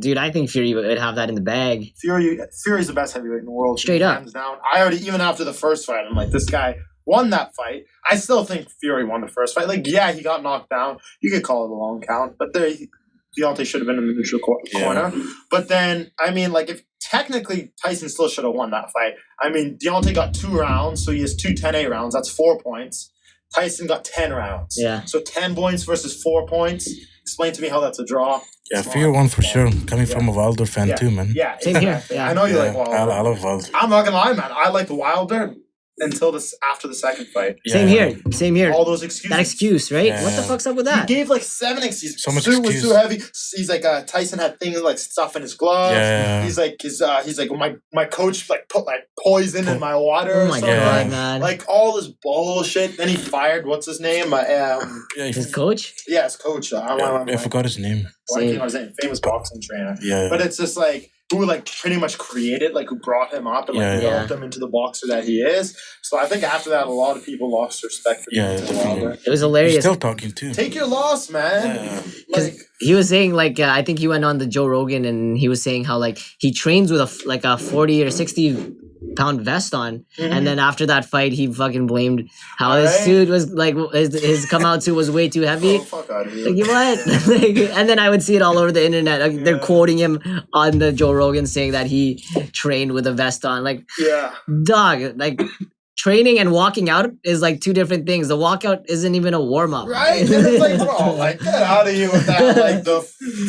Dude. I think Fury would have that in the bag. Fury's the best heavyweight in the world. Straight up. Hands down. Even after the first fight, I'm like, this guy won that fight. I still think Fury won the first fight. Like, yeah, he got knocked down. You could call it a long count, but Deontay should have been in the neutral corner. But then, I mean, like, if technically Tyson still should have won that fight. I mean, Deontay got 2 rounds, so he has 2 10-8 rounds. That's 4 points. Tyson got 10 rounds. Yeah. So 10 points versus 4 points. Explain to me how that's a draw. Yeah, Fury won for sure. Coming from a Wilder fan too, man. Yeah, same here. Yeah. I know you like Wilder. I love Wilder. I'm not gonna lie, man. I liked Wilder until after the second fight. Yeah. Same here. All those excuses. That excuse, right? Yeah. What the fuck's up with that? He gave like 7 excuses. So much Suit was too heavy. He's like Tyson had things like stuff in his gloves. Yeah. He's like my coach like put like poison in my water. Oh my god, man! Like all this bullshit. Then he fired what's his name? His coach. Yeah, his coach. I forgot his name. Famous boxing trainer. Yeah. But it's just like who like pretty much created, like who brought him up and like developed him into the boxer that he is. So I think after that, a lot of people lost respect for Wilder. It was hilarious. He's still talking too. Take your loss, man. Like he was saying, like I think he went on the Joe Rogan and he was saying how like he trains with a 40 or 60 pound vest on, and then after that fight he fucking blamed how his suit was like his come out suit was way too heavy. Fuck out of here. Like what? And then I would see it all over the internet. Like, they're quoting him on the Joe Rogan saying that he trained with a vest on. Like, dog, like training and walking out is like two different things. The walkout isn't even a warm up. Right? And it's like, bro, like, get out of here with that. Like, the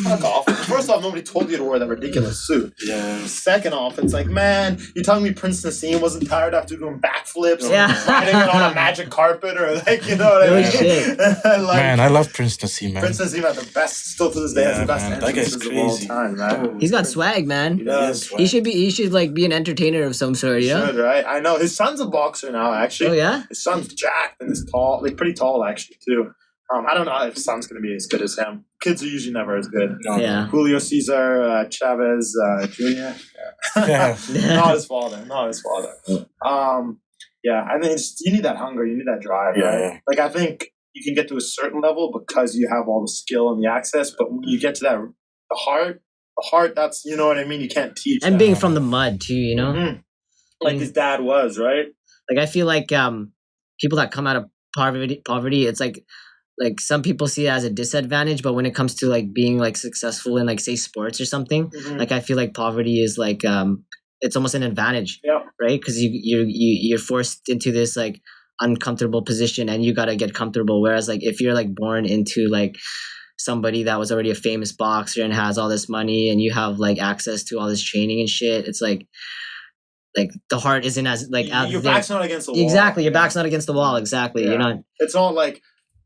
fuck off. First off, nobody told you to wear that ridiculous suit. Yeah. Second off, it's like, man, you're telling me Prince Nassim wasn't tired after doing backflips, riding it on a magic carpet, or like, you know what I mean? Shit. Like, Man, I love Prince Nassim, man. Prince Nassim had the best, still to this day, has the best man, that guy's entrances of all crazy. time, man. He's got swag, man. He does. He should like be an entertainer of some sort, you know? Should, right? I know. His son's a boxer now, actually. Oh yeah? His son's jacked and is tall, like pretty tall, actually, too. I don't know if his son's going to be as good as him. Kids are usually never as good. No. Yeah. Julio Cesar Chavez Jr. Yeah. Not his father. Yeah, I mean, you need that hunger. You need that drive, Yeah, right? yeah. Like, I think you can get to a certain level because you have all the skill and the access, but when you get to that, the heart, that's, you know what I mean? You can't teach And that. being from the mud too, you know? Mhm. Like his dad was, right? Like I feel like people that come out of poverty, it's like some people see it as a disadvantage, but when it comes to like being like successful in like say sports or something, like I feel like poverty is like it's almost an advantage, Yeah. right? Because you're forced into this like uncomfortable position and you got to get comfortable. Whereas like if you're like born into like somebody that was already a famous boxer and has all this money and you have like access to all this training and shit, it's like the heart isn't as like out Your there. back's not against the wall. Exactly, your back's not against the wall. Exactly, Yeah. you're not. It's not like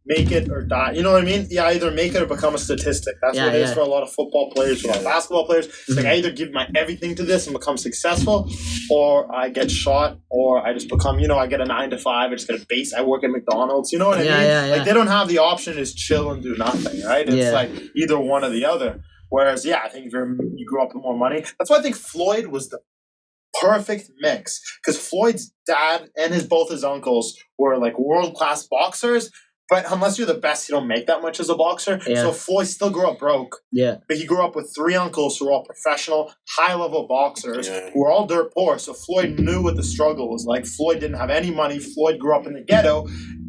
make it or die. You know what I mean? Yeah, either make it or become a statistic. That's what it is for a lot of football players, for a lot of basketball players. It's like I either give my everything to this and become successful, or I get shot, or I just become, I get a 9 to 5, I just get a base, I work at McDonald's. You know what I mean? Yeah. Like they don't have the option to just chill and do nothing, right? It's like either one or the other. Whereas, I think if you grew up with more money, that's why I think Floyd was the perfect mix, because Floyd's dad and both his uncles were like world-class boxers, but unless you're the best, you don't make that much as a boxer. So Floyd still grew up broke, but he grew up with 3 uncles who were all professional, high-level boxers who were all dirt poor. So Floyd knew what the struggle was like. Floyd didn't have any money. Floyd grew up in the ghetto,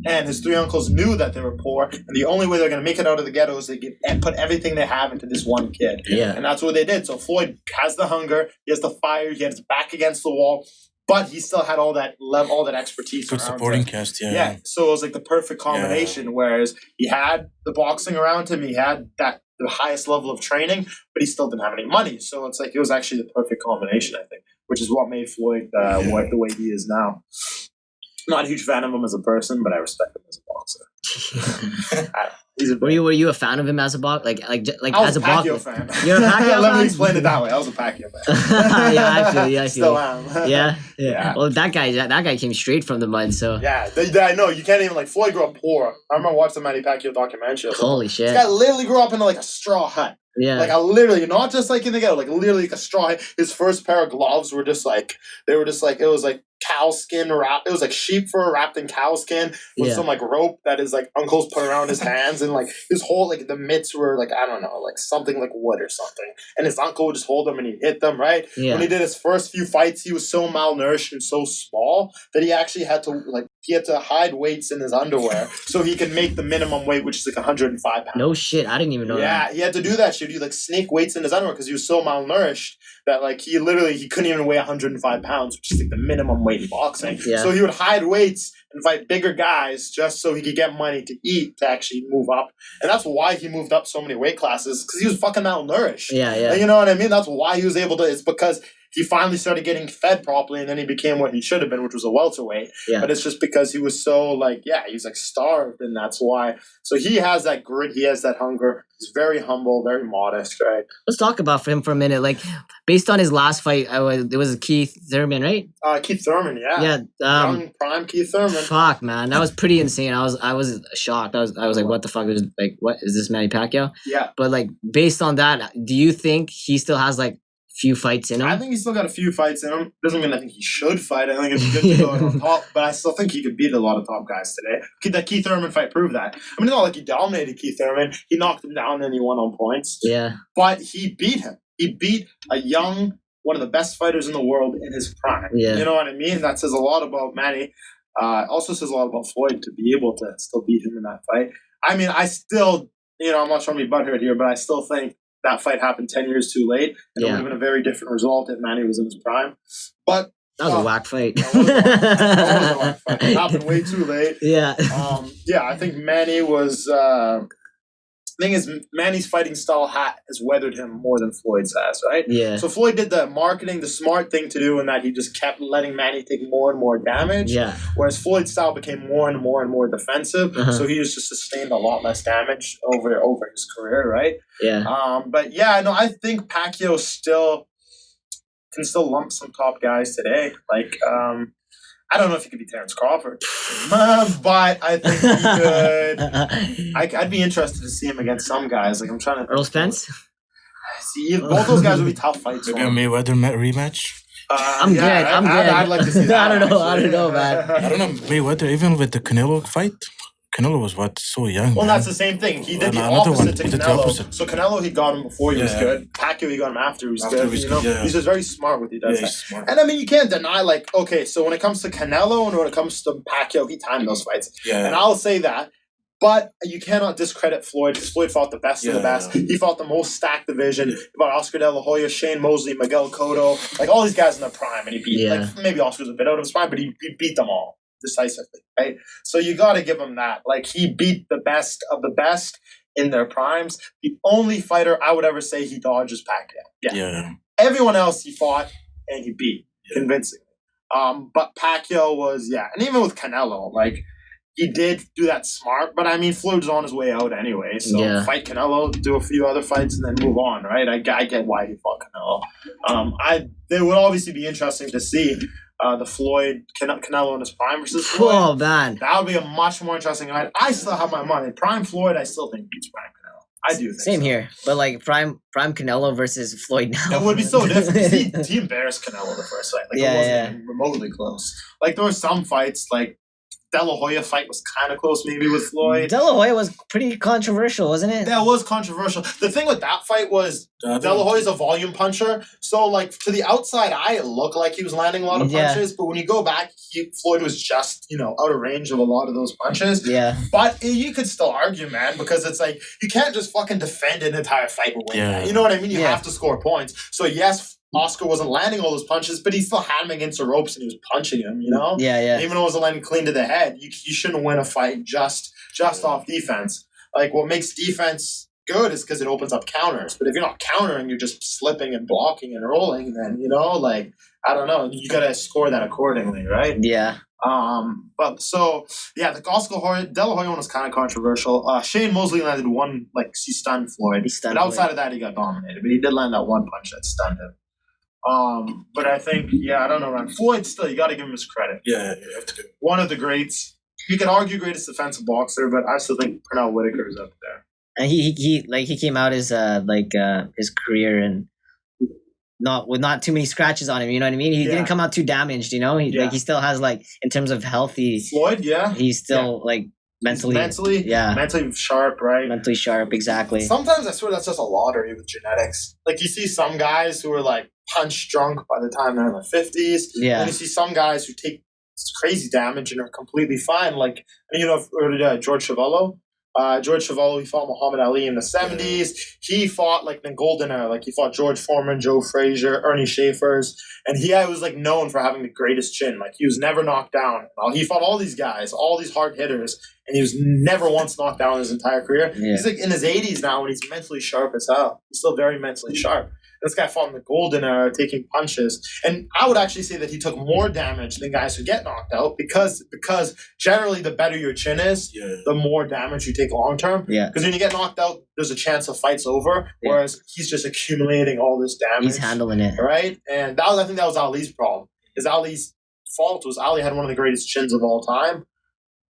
and his 3 uncles knew that they were poor, and the only way they're going to make it out of the ghetto is they put everything they have into this one kid. And that's what they did. So Floyd has the hunger, he has the fire, he has his back against the wall, but he still had all that expertise. Good supporting cast, So it was like the perfect combination, whereas he had the boxing around him, he had the highest level of training, but he still didn't have any money. So it's like it was actually the perfect combination, I think, which is what made Floyd the way he is now. Not a huge fan of him as a person, but I respect him as a boxer. Were you a fan of him as a boxer? Like I was as a Pacquiao boxer? fan. You're a Pacquiao fan? Let me explain it that way. I was a Pacquiao fan. Yeah, I feel you. Still am. Yeah. Well, that guy came straight from the mud. So yeah, I know. You can't even like Floyd grew up poor. I remember watching the Manny Pacquiao documentary. Holy shit! This guy literally grew up in like a straw hut. Yeah. Like literally, not just like in the ghetto, like literally like a straw hut. His first pair of gloves were just like it was like cow skin wrapped. It was like sheep fur wrapped in cow skin with some like rope that his like uncles put around his hands, and like his whole like the mitts were like I don't know, like something like wood or something. And his uncle would just hold them and he'd hit them, right? Yeah. When he did his first few fights, he was so malnourished and so small that he actually had to hide weights in his underwear so he could make the minimum weight, which is like 105 pounds. No shit, I didn't even know that. Yeah, he had to do that shit. He like snake weights in his underwear because he was so malnourished that like he couldn't even weigh 105 pounds, which is like the minimum weight in boxing. Yeah. So he would hide weights and fight bigger guys just so he could get money to eat to actually move up. And that's why he moved up so many weight classes, because he was fucking malnourished. Yeah. And you know what I mean? That's why he was able to. It's because he finally started getting fed properly, and then he became what he should have been, which was a welterweight. Yeah. But it's just because he was so he was like starved, and that's why. So he has that grit, he has that hunger. He's very humble, very modest, right? Let's talk about him for a minute. Like, based on his last fight, it was Keith Thurman, right? Keith Thurman, yeah. Yeah. Young prime Keith Thurman. Fuck, man, that was pretty insane. I was shocked. I was like, what the fuck is what is this Manny Pacquiao? Yeah. But like, based on that, do you think he still has like few fights in him? I think he's still got a few fights in him. Doesn't mean I think he should fight. I think it'd be good to go on top, but I still think he could beat a lot of top guys today. That Keith Thurman fight proved that. I mean, it's not like he dominated Keith Thurman. He knocked him down and he won on points. Yeah. But he beat him. He beat one of the best fighters in the world in his prime. Yeah. You know what I mean? That says a lot about Manny. Also says a lot about Floyd to be able to still beat him in that fight. I mean, I still, I'm not trying to be butthurt here, but I still think that fight happened 10 years too late, and it would have been a very different result if Manny was in his prime. But That was a whack fight. That was a whack fight. It happened way too late. Yeah. I think Manny was. Thing is, Manny's fighting style has weathered him more than Floyd's has, right? Yeah. So Floyd did the marketing, the smart thing to do, in that he just kept letting Manny take more and more damage. Yeah. Whereas Floyd's style became more and more and more defensive, so he just sustained a lot less damage over his career, right? Yeah. I think Pacquiao can still lump some top guys today. Like, I don't know if he could be Terence Crawford, but I think he could. I'd be interested to see him against some guys. Like, I'm trying to. Earl Spence? See, both those guys would be tough fights. Maybe a Mayweather rematch. I'm good. I'd like to see that. I don't know, man. I don't know, Mayweather, even with the Canelo fight. Canelo was so young. Well, man. that's the same thing. He did the opposite to Canelo. So Canelo, he got him before he was good. Pacquiao, he got him after he was good. He's just very smart with he does that. Smart. And I mean, you can't deny, like, okay, so when it comes to Canelo and when it comes to Pacquiao, he timed those fights. Yeah. And I'll say that. But you cannot discredit Floyd, because Floyd fought the best of the best. He fought the most stacked division. He fought Oscar De La Hoya, Shane Mosley, Miguel Cotto, like all these guys in their prime, and he beat. Like, maybe Oscar's a bit out of his prime, but he beat them all decisively, right? So you got to give him that. Like, he beat the best of the best in their primes. The only fighter I would ever say he dodges Pacquiao. Yeah. Everyone else he fought and he beat convincingly. But Pacquiao was, and even with Canelo, like, he did do that smart, but I mean, Floyd was on his way out anyway. So fight Canelo, do a few other fights, and then move on, right? I get why he fought Canelo. It would obviously be interesting to see the Floyd Canelo in his prime versus Floyd. Oh man, that would be a much more interesting fight. I still have my money. Prime Floyd, I still think beats prime Canelo. I do think same here, but like prime Canelo versus Floyd now. It would be so different. He embarrassed Canelo the first fight. Like, it wasn't even remotely close. Like, there were some fights, like De La Hoya fight was kind of close maybe with Floyd. De La Hoya was pretty controversial, wasn't it? That was controversial. The thing with that fight was De La Hoya's a volume puncher. So, like, to the outside eye, it looked like he was landing a lot of punches. But when you go back, Floyd was just, out of range of a lot of those punches. Yeah. But you could still argue, man, because it's like, you can't just fucking defend an entire fight and win that. You know what I mean? You have to score points. So, yes, Oscar wasn't landing all those punches, but he still had him against the ropes and he was punching him, Yeah. Even though it wasn't landing clean to the head, you shouldn't win a fight just off defense. Like, what makes defense good is because it opens up counters. But if you're not countering, you're just slipping and blocking and rolling, then, I don't know. You got to score that accordingly, right? Yeah. The Oscar De La Hoya one was kind of controversial. Shane Mosley landed one, like, he stunned Floyd. But outside of that, he got dominated. But he did land that one punch that stunned him. But I think, I don't know, man. Floyd still, you got to give him his credit. Yeah, you have to. One of the greats. You can argue greatest defensive boxer, but I still think Pernell Whitaker is up there. And he came out as his career and with not too many scratches on him. You know what I mean? He didn't come out too damaged. He still has, like, in terms of healthy. Floyd, he's still like mentally sharp, right? Mentally sharp, exactly. Sometimes I swear that's just a lottery with genetics. Like, you see some guys who are like punch drunk by the time they're in their 50s. Yeah. And you see some guys who take crazy damage and are completely fine. Like, George Chuvalo. George Chuvalo, he fought Muhammad Ali in the 70s. He fought, like, the golden era. Like, he fought George Foreman, Joe Frazier, Ernie Schaefer's. And he was, like, known for having the greatest chin. Like, he was never knocked down. He fought all these guys, all these hard hitters, and he was never once knocked down in his entire career. Yeah. He's, like, in his 80s now, and he's mentally sharp as hell. He's still very mentally sharp. This guy fought in the golden era, taking punches. And I would actually say that he took more damage than guys who get knocked out because generally the better your chin is, the more damage you take long term. Yeah. Because when you get knocked out, there's a chance the fight's over, whereas he's just accumulating all this damage. He's handling it. Right? And I think that was Ali's problem. Because Ali's fault was Ali had one of the greatest chins of all time.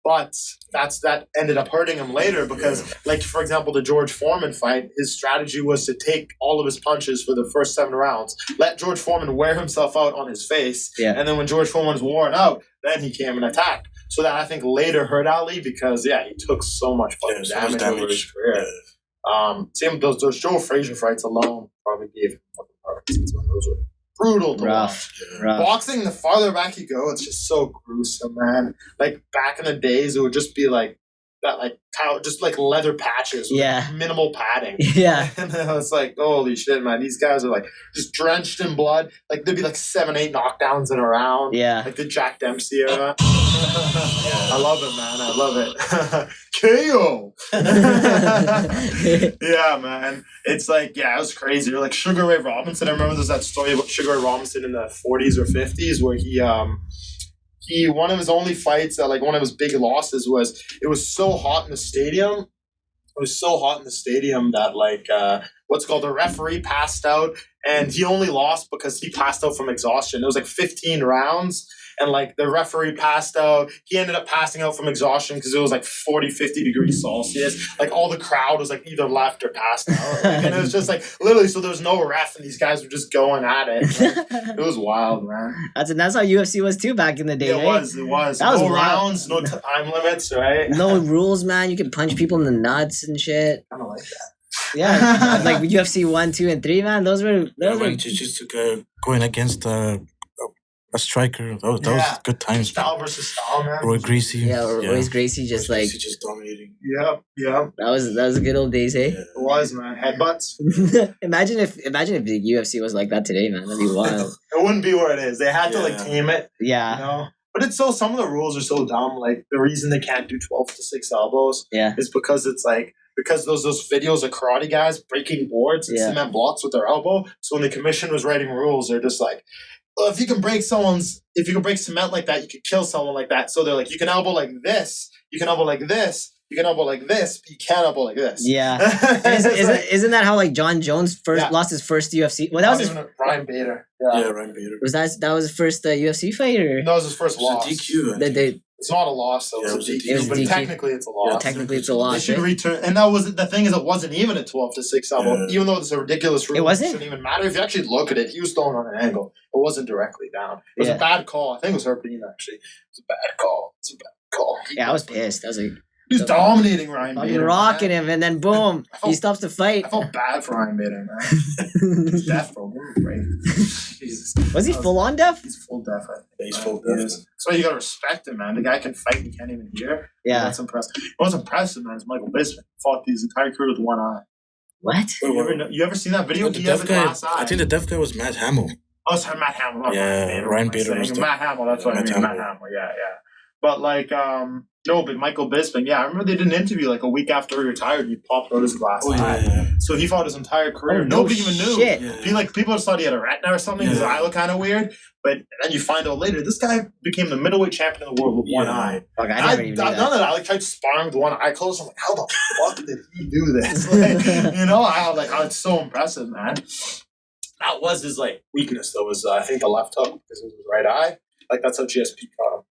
But that ended up hurting him later because, like, for example, the George Foreman fight, his strategy was to take all of his punches for the first 7 rounds, let George Foreman wear himself out on his face, and then when George Foreman was worn out, then he came and attacked. So that, I think, later hurt Ali because, he took so much fucking damage over his career. Same with those Joe Frazier fights alone probably gave him fucking Parkinson's. Those were brutal to watch. Boxing, the farther back you go, it's just so gruesome, man. Like, back in the days, it would just be like that like just like leather patches with minimal padding. Yeah. And then I was like, holy shit, man, these guys are like just drenched in blood. Like there'd be like 7-8 knockdowns in a round. Yeah. Like the Jack Dempsey era. I love it, man. I love it. KO. Yeah, man. It's like, it was crazy. Or like Sugar Ray Robinson. I remember there's that story about Sugar Ray Robinson in the 40s or 50s where he one of his only fights, like one of his big losses was, it was so hot in the stadium. It was so hot in the stadium that like what's called the referee passed out, and he only lost because he passed out from exhaustion. It was like 15 rounds. And like the referee passed out. He ended up passing out from exhaustion because it was like 40, 50 degrees Celsius. Like all the crowd was like either left or passed out. Like, and it was just like literally, so there was no ref and these guys were just going at it. Like, it was wild, man. That's how UFC was too back in the day. It was. That was no rounds, no time limits, right? No rules, man. You can punch people in the nuts and shit. I don't like that. Yeah, like UFC 1, 2, and 3, man. Those were just going against a striker. That was good times. Style versus style, man. Roy Gracie. Yeah, Royce Gracie just like just dominating. Yeah. That was good old days, eh? Yeah. It was, man. Headbutts. imagine if the UFC was like that today, man. That'd be wild. It wouldn't be where it is. They had to like tame it. Yeah. You know? But it's some of the rules are so dumb. Like the reason they can't do 12 to 6 elbows is because it's like, because those videos of karate guys breaking boards and cement blocks with their elbow. So when the commission was writing rules, they're just like, well, if you can break cement like that, you could kill someone like that. So they're like, you can elbow like this, you can elbow like this, you can elbow like this, but you can't elbow like this. Yeah. Isn't that how like John Jones lost his first UFC? Well, that was Ryan Bader. Yeah, Ryan Bader. That was his first UFC fight, or that was his first loss. DQ. It's not a loss, though. It was a DQ, but technically it's a loss. Yeah, technically it's a loss. They should return, and that was the thing is it wasn't even a 12 to 6 elbow, even though it's a ridiculous rule. It shouldn't even matter if you actually look at it. He was thrown on an angle. It wasn't directly down. It was a bad call. I think it was Herpine actually. It was a bad call. Yeah, I was pissed. I was like, he was dominating Ryan Bader. I'm rocking him, and then boom, he stops the fight. I felt bad for Ryan Bader, man. He's deaf, bro. Jesus. Was he full on deaf? He's full deaf, I think. Yeah, he's full deaf. That's why you gotta respect him, man. The guy can fight, he can't even hear. Yeah. That's impressive. What's impressive, man, is Michael Bisping fought his entire career with one eye. What? You ever seen that video? The deaf guy, I think the deaf guy was Matt Hamill. Oh, sorry, Matt Hamill. Yeah, Ryan Bader was Matt Hamill, that's what I mean. Matt Hamill, yeah. But like, but Michael Bisping, I remember they did an interview like a week after he retired. He popped out his glass eye. Yeah. So he fought his entire career. Nobody even knew. Shit. Yeah. People just thought he had a retina or something. His eye looked kind of weird. But then you find out later, this guy became the middleweight champion of the world with one eye. Fuck, I never even knew that. None of that. I tried sparring with one eye closed. I'm like, how the fuck did he do this? Like, I was like, it's so impressive, man. That was his like weakness, though. Was I think the left hook because it was his right eye. Like that's how GSP caught him.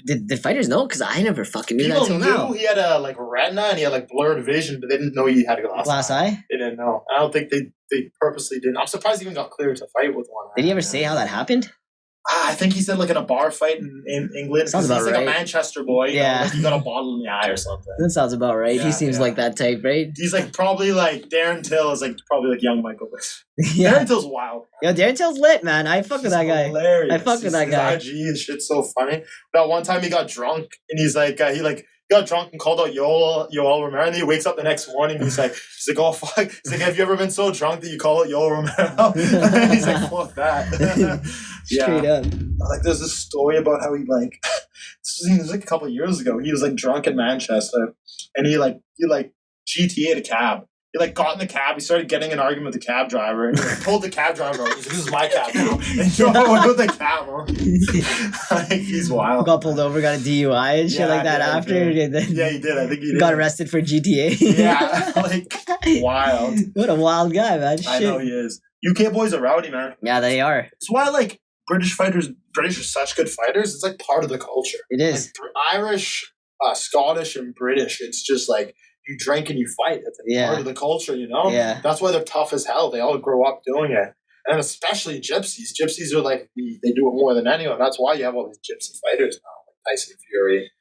Did fighters know? Because I never fucking knew People that till now. He had a like retina and he had like blurred vision, but they didn't know he had a glass eye. They didn't know. I don't think they purposely didn't. I'm surprised he even got cleared to fight with one eye. Did he ever say how that happened? I think he said like in a bar fight in England. Sounds about he's right. Like a Manchester boy. Like he got a bottle in the eye or something. That sounds about right. He seems like that type, right? He's like probably like Darren Till is like probably like young Michael Bisping. Yeah. Darren Till's wild. Yo, Darren Till's lit, man. I fuck with that guy. Hilarious. I fuck with that guy. His IG and shit's so funny. That one time he got drunk and he's like he got drunk and called out Yoel Romero, and he wakes up the next morning and he's like, oh fuck. He's like, have you ever been so drunk that you call out Yoel Romero? He's like, fuck that. Straight up. Like there's this story about how he like this was like a couple of years ago. He was like drunk in Manchester and he GTA'd a cab. He like got in the cab. He started getting an argument with the cab driver, and he pulled the cab driver out. He's like, "This is my cab now," and drove away with the cab. He's wild. Got pulled over, got a DUI and shit like that after. He did. I think he did. Got arrested for GTA. Wild. What a wild guy, man. I know he is. UK boys are rowdy, man. Yeah, they are. It's why British are such good fighters. It's like part of the culture. It is. Like, Irish, Scottish, and British. It's just like. You drink and you fight. It's part of the culture, Yeah. That's why they're tough as hell. They all grow up doing it. And especially gypsies. Gypsies are like, they do it more than anyone. That's why you have all these gypsy fighters now, like Tyson Fury.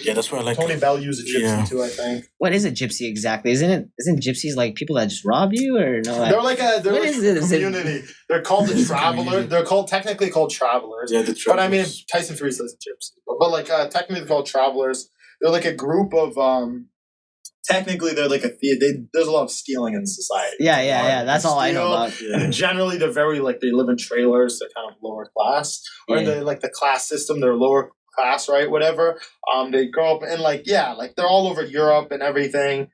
That's why I like Tony Bellew's a gypsy too, I think. What is a gypsy exactly? Isn't gypsies like people that just rob you or no? They're like a community. They're called the traveler. They're technically called travelers. Yeah, the travelers. But I mean, Tyson Fury says gypsy. But technically they're called travelers. they're like a group of technically they're like there's a lot of stealing in society. Yeah. That's all I know about. And generally they're very like they live in trailers. They're kind of lower class, or in the class system. They're lower class, right? Whatever. They grow up and like they're all over Europe and everything.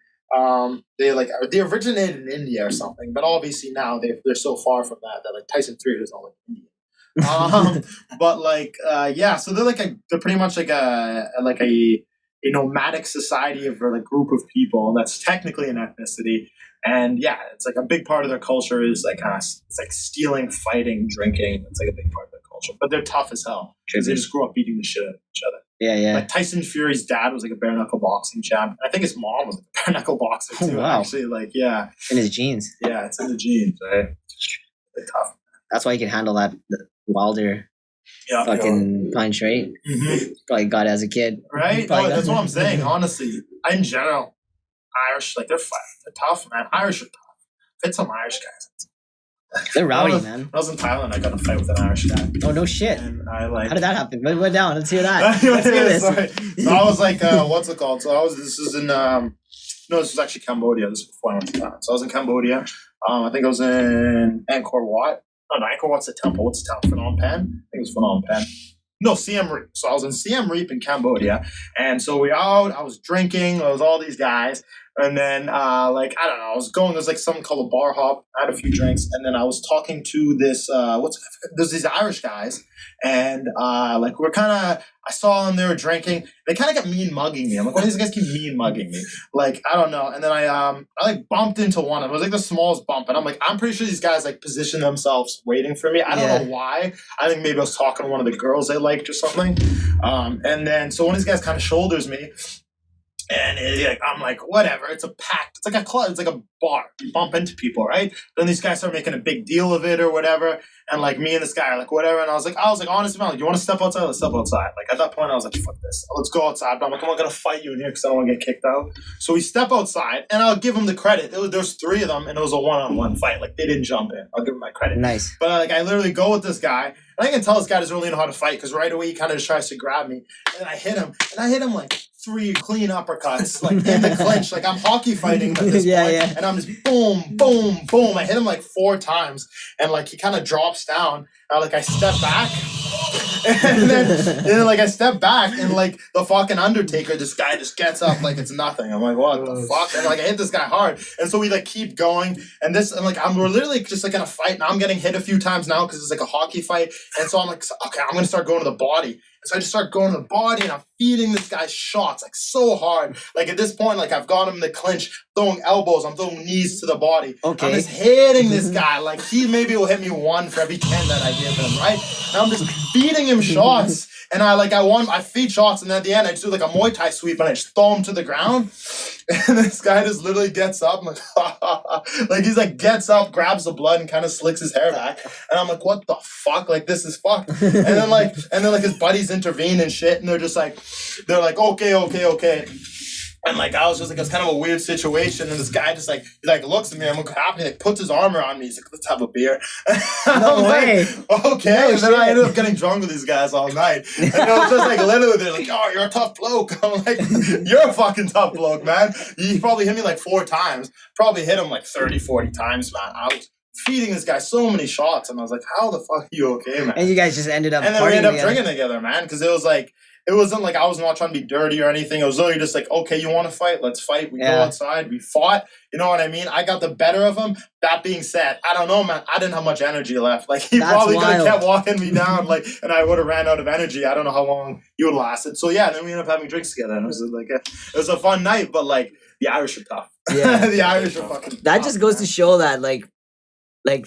They originated in India or something, but obviously now they're so far from that like Tyson Fury is all like Indian. But like so they're pretty much like a nomadic society of a group of people that's technically an ethnicity, and it's like a big part of their culture is like it's like stealing, fighting, drinking. It's like a big part of their culture, but they're tough as hell because they just grew up beating the shit out of each other. Yeah. Like Tyson Fury's dad was like a bare knuckle boxing champ. I think his mom was like a bare knuckle boxer too. Oh, wow. Actually, in his genes. Yeah, it's in the genes, right? They're tough. That's why he can handle that Wilder fucking punch, right? Mm-hmm. Probably got it as a kid. Right? No, that's what I'm saying. Honestly, in general, Irish, like they're tough, man. Irish are tough. Fit some Irish guys. They're rowdy, When man. I was in Thailand, I got in a fight with an Irish guy. Oh, no shit. And how did that happen? What went down? Let's hear that. Let's hear this. So I was like, what's it called? So this was actually Cambodia. This was before I went to Thailand. So I was in Cambodia. I think I was in Angkor Wat. Oh, no, Angkor Wat's the temple. What's the town? Phnom Penh? I think it was Phnom Penh. No, Siem Reap. So I was in Siem Reap in Cambodia. And so I was drinking. There was all these guys. And then, I don't know, I was going, there's like something called a bar hop. I had a few drinks. And then I was talking to there's these Irish guys. And, I saw them, they were drinking. They kind of got mean mugging me. I'm like, why do these guys keep mean mugging me? Like, I don't know. And then I bumped into one of them. It was like the smallest bump. And I'm like, I'm pretty sure these guys like position themselves waiting for me. I don't know why. I think maybe I was talking to one of the girls they liked or something. And then, so one of these guys kind of shoulders me. And I'm like, whatever. It's a pact. It's like a club. It's like a bar. You bump into people, right? Then these guys start making a big deal of it or whatever. And like me and this guy are like, whatever. And I was like, honestly, man, like, you want to step outside? Let's step outside. Like at that point, I was like, fuck this. Let's go outside. But I'm like, I'm not gonna fight you in here because I don't want to get kicked out. So we step outside, and I'll give them the credit. There's three of them, and it was a one-on-one fight. Like they didn't jump in. I'll give them my credit. Nice. But I literally go with this guy, and I can tell this guy doesn't really know how to fight because right away he kind of just tries to grab me, and then I hit him, like 3 clean uppercuts, like in the clinch, like I'm hockey fighting at this point, and I'm just boom, boom, boom. I hit him like 4 times, and like he kind of drops down. I step back, and then I step back, and like the fucking Undertaker, this guy just gets up like it's nothing. I'm like, what the fuck? And like I hit this guy hard, and so we like keep going, and we're literally just like in a fight, and I'm getting hit a few times now because it's like a hockey fight, and so I'm like, okay, I'm gonna start going to the body. So I just start going to the body, and I'm feeding this guy shots like so hard. Like at this point, like I've got him in the clinch, throwing elbows, I'm throwing knees to the body. Okay. I'm just hitting this guy. Like he maybe will hit me 1 for every 10 that I give him, right? And I'm just feeding him shots. And I feed shots, and then at the end I just do like a Muay Thai sweep, and I just throw him to the ground. And this guy just literally gets up, and like he's like gets up, grabs the blood, and kind of slicks his hair back. And I'm like, what the fuck? Like this is fucked. And then like his buddies intervene and shit, and they're like, okay. And like I was just like, it's kind of a weird situation, and this guy just like looks at me. I'm like happy, like puts his arm around me. He's like, let's have a beer. No way. Like, okay. No, and then I ended up getting drunk with these guys all night. And I was just like literally, they're like, oh, you're a tough bloke. I'm like, you're a fucking tough bloke, man. He probably hit me like 4 times. Probably hit him like 30, 40 times, man. I was feeding this guy so many shots, and I was like, how the fuck are you okay, man? And you guys just ended up and then we ended up drinking together, man, because it wasn't like I was not trying to be dirty or anything. It was literally just like, okay, you want to fight? Let's fight. We go outside. We fought. You know what I mean? I got the better of him. That being said, I don't know, man. I didn't have much energy left. Like, he probably could have kept walking me down, like, and I would have ran out of energy. I don't know how long he would have lasted. So, yeah, then we ended up having drinks together. And it was a fun night, but, like, the Irish are tough. Yeah. The Irish are fucking tough. That just goes to show that, like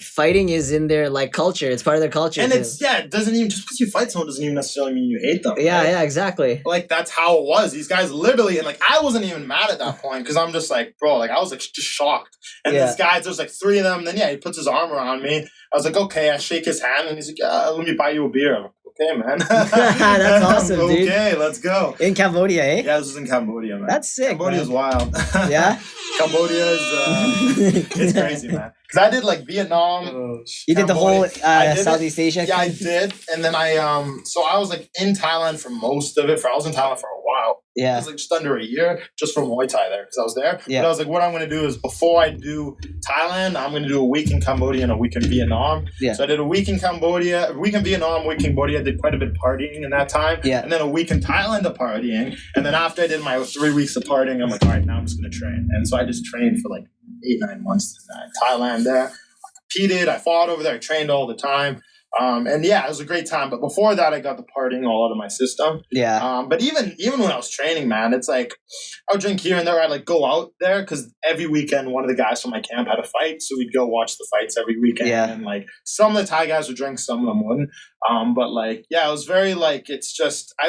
fighting is in their like culture. It's part of their culture. And it doesn't even, just because you fight someone doesn't even necessarily mean you hate them. Yeah, right? yeah, exactly. Like that's how it was. These guys literally, and like I wasn't even mad at that point because I'm just like, bro, like I was like just shocked. And this guy, there's like 3 of them. Then he puts his arm around me. I was like, okay. I shake his hand, and he's like, let me buy you a beer. I'm like, okay, man. That's awesome, dude. Okay, let's go. In Cambodia, eh? Yeah, this was in Cambodia, man. That's sick. Cambodia's wild. Yeah. Cambodia is it's crazy, man. Because I did like Vietnam. You did the whole Southeast Asia? Yeah, I did. And then so I was like in Thailand for most of it. I was in Thailand for a while. Yeah. It was like just under a year just for Muay Thai there because I was there. Yeah. But I was like, what I'm going to do is before I do Thailand, I'm going to do a week in Cambodia and a week in Vietnam. Yeah. So I did a week in Cambodia, a week in Vietnam, a week in Cambodia. I did quite a bit of partying in that time. Yeah. And then a week in Thailand of partying. And then after I did my 3 weeks of partying, I'm like, all right, now I'm just going to train. And so I just trained for like 8-9 months in Thailand there. I competed, I fought over there, I trained all the time. And yeah, it was a great time. But before that, I got the partying all out of my system. Yeah. But even when I was training, man, it's like I would drink here and there. I'd like go out there because every weekend one of the guys from my camp had a fight, so we'd go watch the fights every weekend. Yeah. And like some of the Thai guys would drink, some of them wouldn't. But like yeah, it was very like it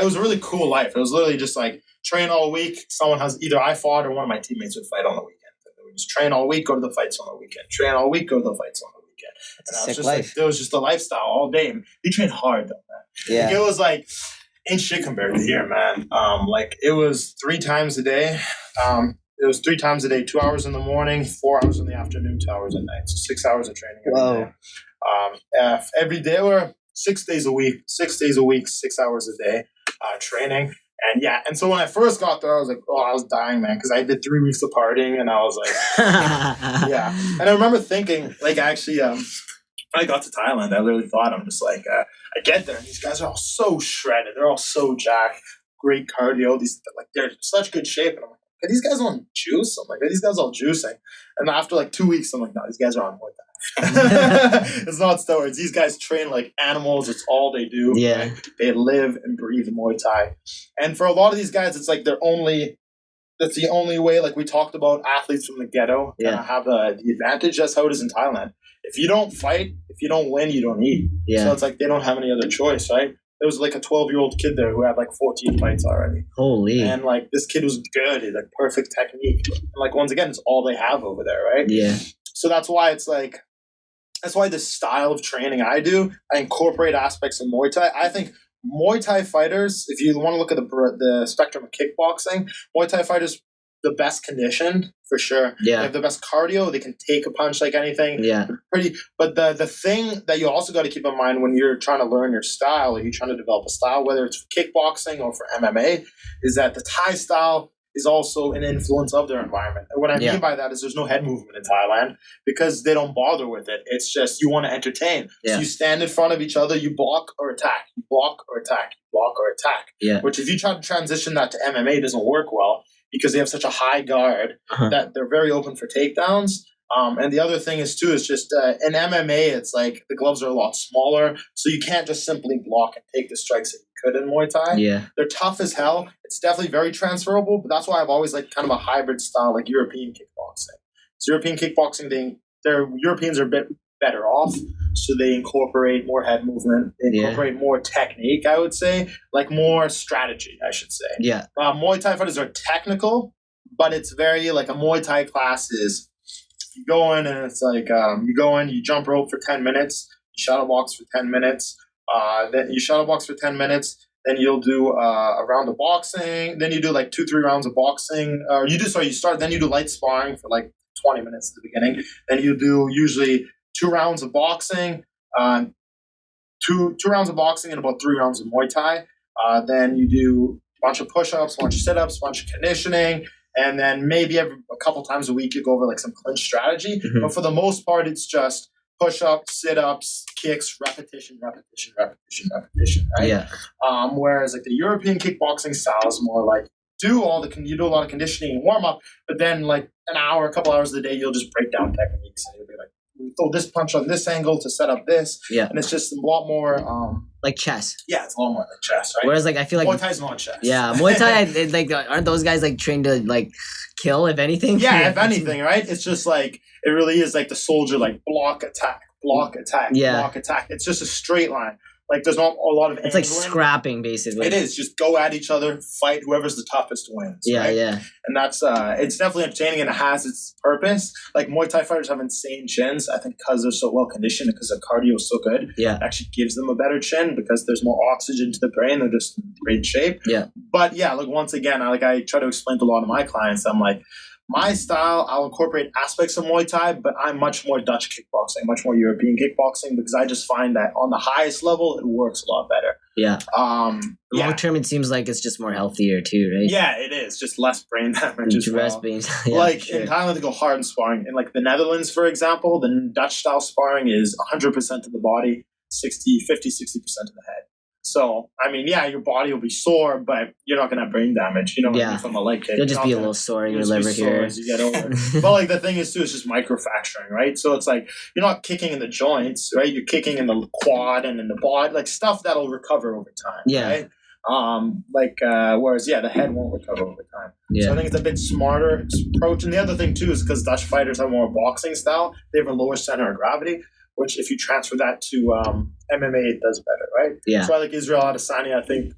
was a really cool life. It was literally just like train all week. Someone has either I fought or one of my teammates would fight on the weekend. And we just train all week, go to the fights on the weekend. Train all week, go to the fights on the weekend. And I was just like, it was just a lifestyle all day. He trained hard though, man. Yeah. Like, it was like ain't shit compared to here, man. Like it was 3 times a day. It was 3 times a day, 2 hours in the morning, 4 hours in the afternoon, 2 hours at night. So 6 hours of training every day. Every day or 6 days a week, 6 days a week, 6 hours a day, training. And yeah, and so when I first got there, I was like, I was dying, man, because I did 3 weeks of partying, and I was like, yeah. And I remember thinking, like, actually, when I got to Thailand, I literally thought, I'm just like, I get there, and these guys are all so shredded, they're all so jacked, great cardio, they're in such good shape, and I'm like, are these guys on juice? I'm like, are these guys all juicing? And after like 2 weeks, I'm like, no, these guys are on Muay Thai. It's not steroids. These guys train like animals. It's all they do. Yeah. Right? They live and breathe Muay Thai. And for a lot of these guys, it's like that's the only way. Like we talked about athletes from the ghetto have the advantage. That's how it is in Thailand. If you don't fight, if you don't win, you don't eat. Yeah. So it's like they don't have any other choice, right? There was like a 12-year-old kid there who had like 14 fights already. Holy. And like this kid was good. He had like perfect technique. And like once again, it's all they have over there, right? Yeah. So that's why it's like, that's why the style of training I incorporate aspects of Muay Thai. I think Muay Thai fighters, if you want to look at the spectrum of kickboxing, Muay Thai fighters, the best conditioned for sure. Yeah. They have the best cardio. They can take a punch like anything. Yeah. But the thing that you also got to keep in mind when you're trying to learn your style, or you're trying to develop a style, whether it's for kickboxing or for MMA, is that the Thai style is also an influence of their environment. And what I mean by that is there's no head movement in Thailand because they don't bother with it. It's just you want to entertain. Yeah. So you stand in front of each other, you block or attack, you block or attack, you block or attack. Yeah. Which if you try to transition that to MMA, it doesn't work well because they have such a high guard that they're very open for takedowns. And the other thing is just in MMA, it's like the gloves are a lot smaller, so you can't just simply block and take the strikes that you could in Muay Thai. Yeah. They're tough as hell. It's definitely very transferable, but that's why I've always liked kind of a hybrid style like European kickboxing. So European kickboxing, Europeans are a bit better off, so they incorporate more head movement. They incorporate more technique, I would say, like more strategy, I should say. Yeah. Muay Thai fighters are technical, but it's very like a Muay Thai class is you go in and it's like you jump rope for 10 minutes, you shadow box for 10 minutes, then you shadow box for 10 minutes, then you'll do a round of boxing, then you do like 2-3 rounds of boxing, then you do light sparring for like 20 minutes at the beginning, then you do usually 2 rounds of boxing, two rounds of boxing and about 3 rounds of Muay Thai, then you do a bunch of push-ups, a bunch of sit-ups, a bunch of conditioning, and then maybe a couple times a week you go over like some clinch strategy. Mm-hmm. But for the most part, it's just push-ups, sit-ups, kicks, repetition, right? Yeah. Whereas like the European kickboxing style is more like you do a lot of conditioning and warm-up, but then like an hour, a couple hours of the day, you'll just break down techniques. And you'll be like, throw this punch on this angle to set up this. Yeah. And it's just a lot more... like chess. Yeah, it's a lot more like chess, right? Whereas like I feel like Muay Thai's not chess. Yeah, Muay Thai like aren't those guys like trained to like kill if anything? Yeah, if anything, right? It's just like it really is like the soldier like block attack, block attack. It's just a straight line. Like there's not a lot of it's angling. Like scrapping basically. It is just go at each other, fight whoever's the toughest wins. Yeah, right? yeah. And that's it's definitely entertaining and it has its purpose. Like Muay Thai fighters have insane chins. I think because they're so well conditioned, because their cardio is so good. Yeah, it actually gives them a better chin because there's more oxygen to the brain. They're just in great shape. Yeah. But yeah, like once again, I try to explain to a lot of my clients. I'm like, my style, I'll incorporate aspects of Muay Thai, but I'm much more Dutch kickboxing, much more European kickboxing, because I just find that on the highest level, it works a lot better. Yeah. Yeah. Long term, it seems like it's just more healthier too, right? Yeah, it is. Just less brain damage as well. Yeah, like in Thailand, they go hard in sparring. In like the Netherlands, for example, the Dutch style sparring is 100% of the body, 60% of the head. So, I mean, yeah, your body will be sore, but you're not going to have brain damage. You know what I mean? From a leg kick. You'll just be a little sore in your liver here. As you get older. But like the thing is too, it's just microfracturing, right? So it's like you're not kicking in the joints, right? You're kicking in the quad and in the bod, like stuff that'll recover over time. Yeah. Right? Whereas the head won't recover over time. Yeah. So I think it's a bit smarter approach. And the other thing too is because Dutch fighters have more boxing style, they have a lower center of gravity, which if you transfer that to MMA, it does better, right? Yeah. So I like Israel Adesanya, I think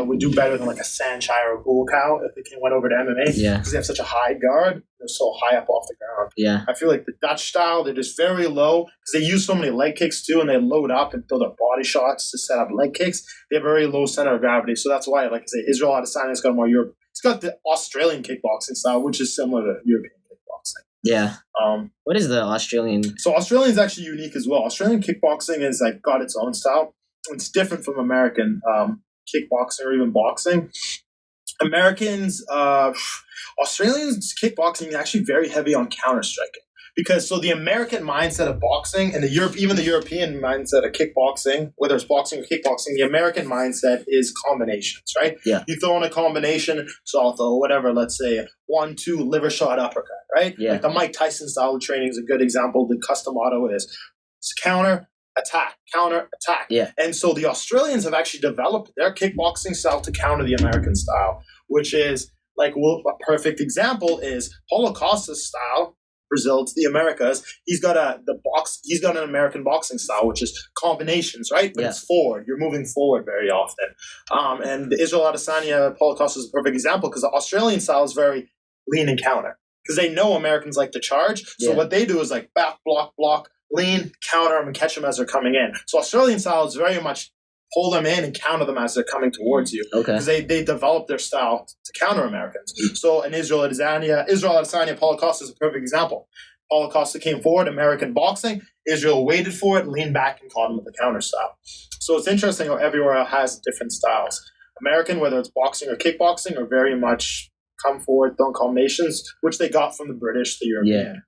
would do better than like a Saenchai or a Gulcow if they went over to MMA. Yeah. Because they have such a high guard, they're so high up off the ground. Yeah. I feel like the Dutch style, they're just very low because they use so many leg kicks too, and they load up and throw their body shots to set up leg kicks. They have a very low center of gravity, so that's why, like I say, Israel Adesanya's got more Europe. It's got the Australian kickboxing style, which is similar to European kickboxing. Yeah. What is the Australian? So Australian is actually unique as well. Australian kickboxing is like got its own style. It's different from American kickboxing or even boxing. Australians kickboxing is actually very heavy on counter striking. Because so the American mindset of boxing and even the European mindset of kickboxing, whether it's boxing or kickboxing, the American mindset is combinations, right? Yeah. You throw in a combination, so I'll throw whatever, let's say 1-2 liver shot uppercut, right? Yeah. Like the Mike Tyson style of training is a good example. The custom motto is counter, attack, counter, attack. Yeah. And so the Australians have actually developed their kickboxing style to counter the American style, which is like, well, a perfect example is Paulo Costa's style. Brazil to the Americas, he's got an American boxing style, which is combinations, right? But it's forward. You're moving forward very often. And the Israel Adesanya, Paulo Costa is a perfect example because the Australian style is very lean and counter because they know Americans like to charge. So what they do is like back, block, lean, counter them, and catch them as they're coming in. So Australian style is very much pull them in and counter them as they're coming towards you. Okay. Because they develop their style to counter Americans. So in Israel Adesanya, Paulo Costa is a perfect example. Paulo Costa came forward, American boxing. Israel waited for it, leaned back, and caught him with the counter style. So it's interesting how everywhere has different styles. American, whether it's boxing or kickboxing, are very much come forward, throw combinations, which they got from the British, the European.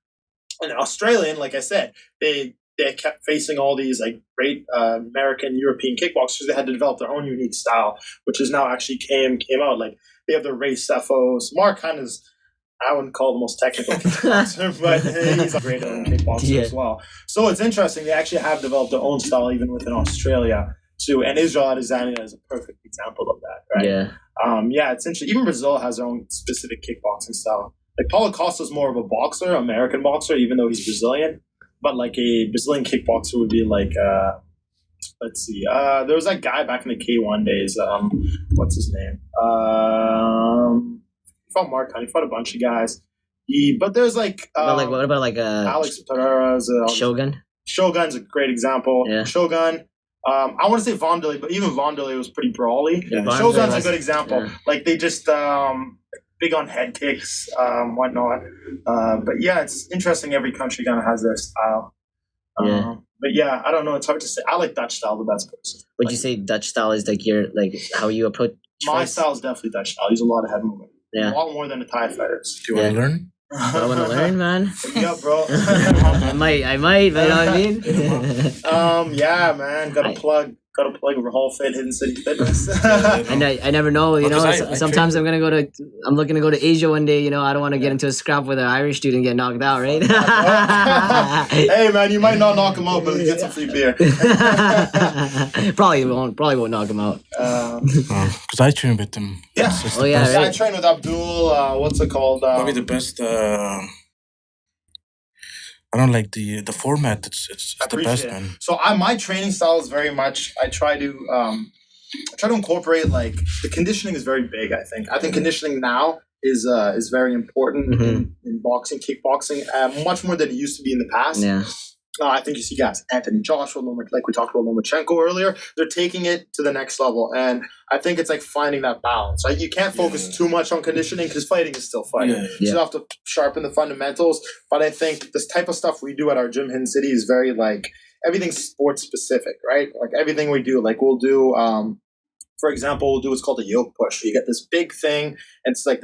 And Australian, like I said, they kept facing all these like great American, European kickboxers. They had to develop their own unique style, which is now actually came out. Like they have the Ray Cephos. Mark Hunt is, I wouldn't call the most technical kickboxer, but he's a great kickboxer as well. So it's interesting. They actually have developed their own style even within Australia too. And Israel Adesanya is a perfect example of that, right? Yeah. It's interesting. Even Brazil has their own specific kickboxing style. Like Paulo Costa is more of a boxer, American boxer, even though he's Brazilian. But like a Brazilian kickboxer would be like, let's see, there was that guy back in the K1 days. What's his name? He fought Mark Hunt. He fought a bunch of guys. But there's like, what about like Alex Pereira's Shogun? Shogun's a great example. Yeah. Shogun. I want to say Vondelay, but even Vondelay was pretty brawly. Yeah, Shogun's a good example. Yeah. Like they just big on head kicks, whatnot. But yeah, it's interesting. Every country kind of has their style. But yeah, I don't know. It's hard to say. I like Dutch style the best person. Would you say Dutch style is like your how you approach? My style is definitely Dutch style. I use a lot of head movement. Yeah. A lot more than the Thai fighters. Do you want to learn? I want to learn, man. Yeah, bro. I might, but you know what I mean? Yeah, man. Gotta plug Rahal Fit, Hidden City Fitness. And I never know, you know. Sometimes I'm looking to go to Asia one day. You know, I don't want to get into a scrap with an Irish dude and get knocked out, right? Hey, man, you might not knock him out, but get some free beer. Probably won't knock him out. Because I train with them. Yeah. Right? I train with Abdul. What's it called? Probably the best. I don't like the format. It's the best, man. So my training style is very much. I try to incorporate like the conditioning is very big. I think conditioning now is very important in boxing, kickboxing, much more than it used to be in the past. Yeah. I think you see guys, Anthony Joshua, like we talked about Lomachenko earlier, they're taking it to the next level. And I think it's like finding that balance, right? You can't focus too much on conditioning because fighting is still fighting. So you have to sharpen the fundamentals. But I think this type of stuff we do at our gym, Hidden City, is very like, everything's sports specific, right? Like everything we do, like we'll do for example, we'll do what's called a yoke push. So you get this big thing. It's like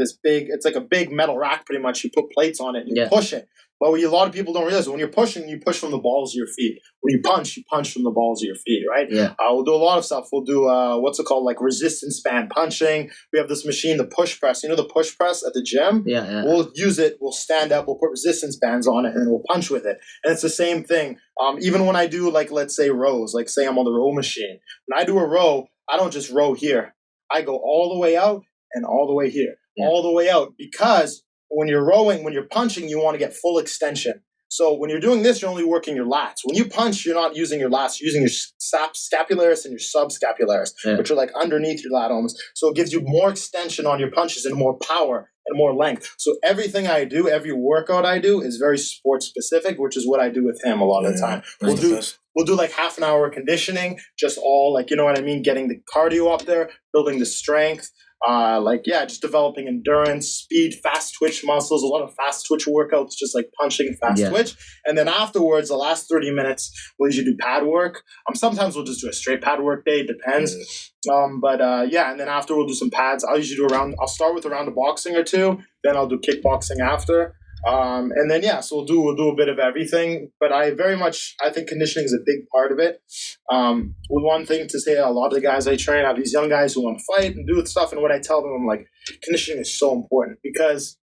a big metal rack pretty much. You put plates on it and you push it. But a lot of people don't realize when you're pushing, you push from the balls of your feet. When you punch from the balls of your feet, right? Yeah. We'll do a lot of stuff. We'll do what's it called, like resistance band punching. We have this machine, the push press. You know the push press at the gym? Yeah. We'll use it. We'll stand up. We'll put resistance bands on it, and then we'll punch with it. And it's the same thing. Even when I do, like, let's say rows, like say I'm on the row machine. When I do a row, I don't just row here. I go all the way out and all the way here, all the way out, because when you're rowing, when you're punching, you want to get full extension. So when you're doing this, you're only working your lats. When you punch, you're not using your lats. You're using your scapularis and your subscapularis, which are like underneath your lat almost. So it gives you more extension on your punches and more power and more length. So everything I do, every workout I do is very sport specific, which is what I do with him a lot of the time. We'll do like half an hour conditioning, just all like, you know what I mean? Getting the cardio up there, building the strength, just developing endurance, speed, fast twitch muscles, a lot of fast twitch workouts, just like punching, fast twitch. And then afterwards, the last 30 minutes, we'll usually do pad work. Sometimes we'll just do a straight pad work day, depends. And then after we'll do some pads. I'll start with a round of boxing or two, then I'll do kickboxing after. So we'll do a bit of everything, but I think conditioning is a big part of it. One thing to say, a lot of the guys I train have these young guys who want to fight and do stuff, and what I tell them, I'm like, conditioning is so important, because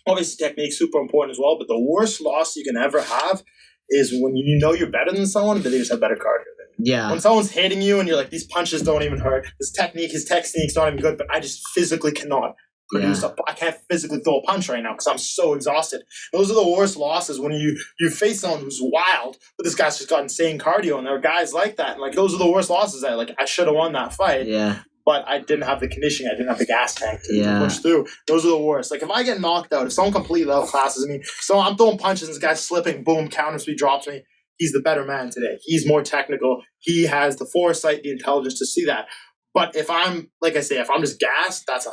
obviously technique is super important as well, but the worst loss you can ever have is when you know you're better than someone, but they just have better cardio than you. Yeah. When someone's hitting you and you're like, these punches don't even hurt, his technique's not even good, but I just physically cannot produce I can't physically throw a punch right now because I'm so exhausted. Those are the worst losses, when you face someone who's wild, but this guy's just got insane cardio, and there are guys like that. And like, those are the worst losses that like I should have won that fight. Yeah. But I didn't have the conditioning. I didn't have the gas tank to push through. Those are the worst. Like if I get knocked out, if someone completely outclasses me, so I'm throwing punches and this guy's slipping, boom, counters me, drops me. He's the better man today. He's more technical. He has the foresight, the intelligence to see that. But if I'm just gassed, that's 100%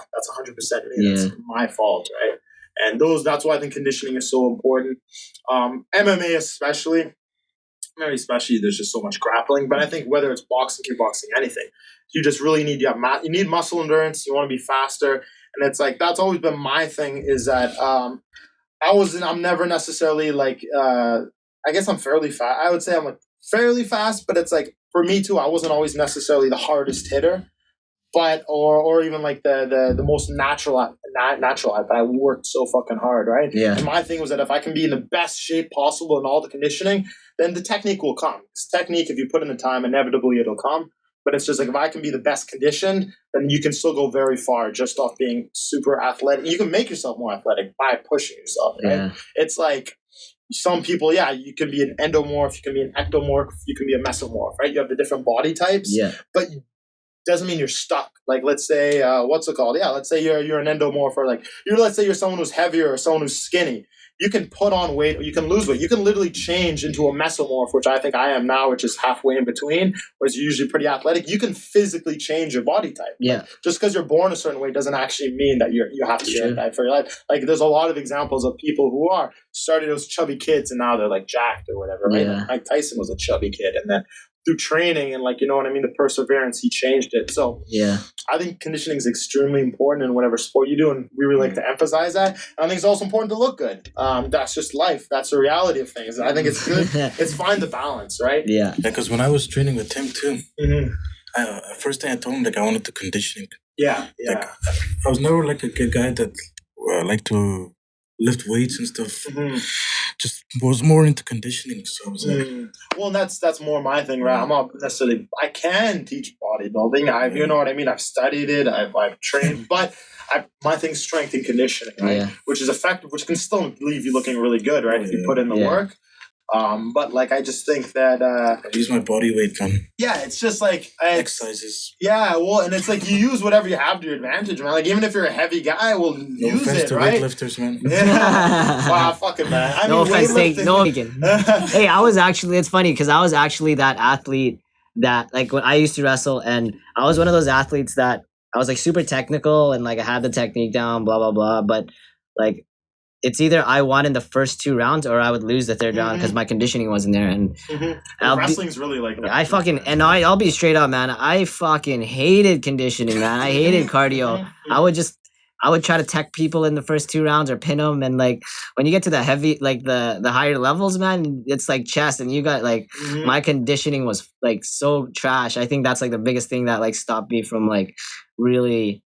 me. That's my fault, right? And that's why I think conditioning is so important. MMA especially, there's just so much grappling. But I think whether it's boxing, kickboxing, anything, you just really need you need muscle endurance. You want to be faster, and it's like that's always been my thing. Is that I'm never necessarily like I guess I'm fairly fast. I would say I'm like fairly fast, but it's like, for me too, I wasn't always necessarily the hardest hitter, but or even like the most natural, but I worked so fucking hard, right? Yeah. And my thing was that if I can be in the best shape possible in all the conditioning, then the technique will come. Because technique, if you put in the time, inevitably it'll come. But it's just like, if I can be the best conditioned, then you can still go very far just off being super athletic. You can make yourself more athletic by pushing yourself, right? Yeah. It's like, some people, you can be an endomorph, you can be an ectomorph, you can be a mesomorph, right? You have the different body types, but doesn't mean you're stuck. Like, let's say, what's it called? Yeah, let's say you're an endomorph, or like, let's say you're someone who's heavier or someone who's skinny. You can put on weight, or you can lose weight. You can literally change into a mesomorph, which I think I am now, which is halfway in between, whereas you're usually pretty athletic. You can physically change your body type. Yeah. Like, just because you're born a certain way doesn't actually mean that you have to be that type for your life. Like, there's a lot of examples of people who started as chubby kids and now they're like jacked or whatever, right? Yeah. Like Mike Tyson was a chubby kid, and then through training and like, you know what I mean, the perseverance, he changed it. So I think conditioning is extremely important in whatever sport you do, and we really like to emphasize that. And I think it's also important to look good. That's just life. That's the reality of things. And I think it's good. It's find the balance, right? Yeah, because when I was training with him too, first thing I told him, like, I wanted to conditioning. Yeah. Like, I was never like a good guy that liked to lift weights and stuff. Just was more into conditioning. So I was like, well, that's more my thing, right? I'm not necessarily, I can teach bodybuilding. You know what I mean? I've studied it. I've trained, but my thing's strength and conditioning, right? Yeah. Which is effective, which can still leave you looking really good, right? If you put in the work. But like, I just think that I use my body weight, man. Yeah, it's just like exercises. Yeah, well, and it's like you use whatever you have to your advantage, man. Like, even if you're a heavy guy, well, use it, right? Weightlifters, man. Yeah. Wow, fucking man. I no mean, offense, no. Hey, it's funny because I was actually that athlete that, like, when I used to wrestle, and I was one of those athletes that I was like super technical and like I had the technique down, blah blah blah, but like it's either I won in the first 2 rounds or I would lose the third round because my conditioning wasn't there. And wrestling's really like that. I fucking and I'll be straight up, man. I fucking hated conditioning, man. I hated cardio. I would try to tech people in the first 2 rounds or pin them, and like when you get to the heavy, like the higher levels, man, it's like chest, and you got like my conditioning was like so trash. I think that's like the biggest thing that like stopped me from like really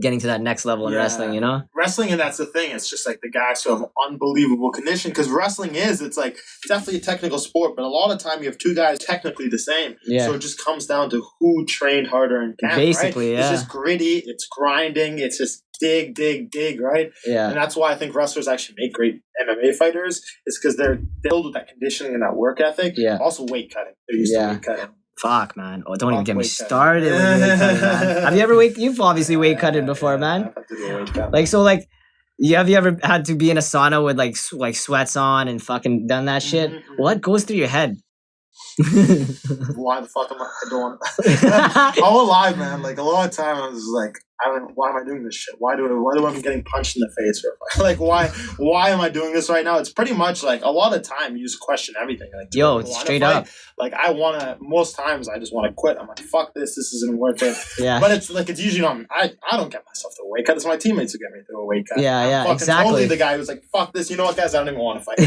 getting to that next level in wrestling, you know? Wrestling, and that's the thing. It's just like the guys who have unbelievable condition, because wrestling it's like definitely a technical sport, but a lot of time you have 2 guys technically the same. Yeah. So it just comes down to who trained harder in camp. Basically, right? It's just gritty. It's grinding. It's just dig, right? Yeah. And that's why I think wrestlers actually make great MMA fighters. Is because they're filled with that conditioning and that work ethic. Yeah. Also weight cutting. They're used to weight cutting. Fuck, man. Oh, don't even get me started with weight cutting, man. Have you ever you've obviously weight cutted before, man. I've had to do weight cutting. Like, so like, have you ever had to be in a sauna with like sweats on and fucking done that shit? What goes through your head? Why the fuck am I doing? I won't lie, man. Like a lot of time, I was like, why am I doing this shit? Why do I getting punched in the face? Like, why am I doing this right now? It's pretty much like a lot of time you just question everything. Like, yo, straight up. Like most times I just want to quit. I'm like, fuck this. This isn't worth it. Yeah. But it's like, it's usually not, I don't get myself to a weight cut. It's my teammates who get me to a weight cut. Yeah, I'm exactly. Totally the guy who's like, fuck this. You know what, guys? I don't even want to fight. I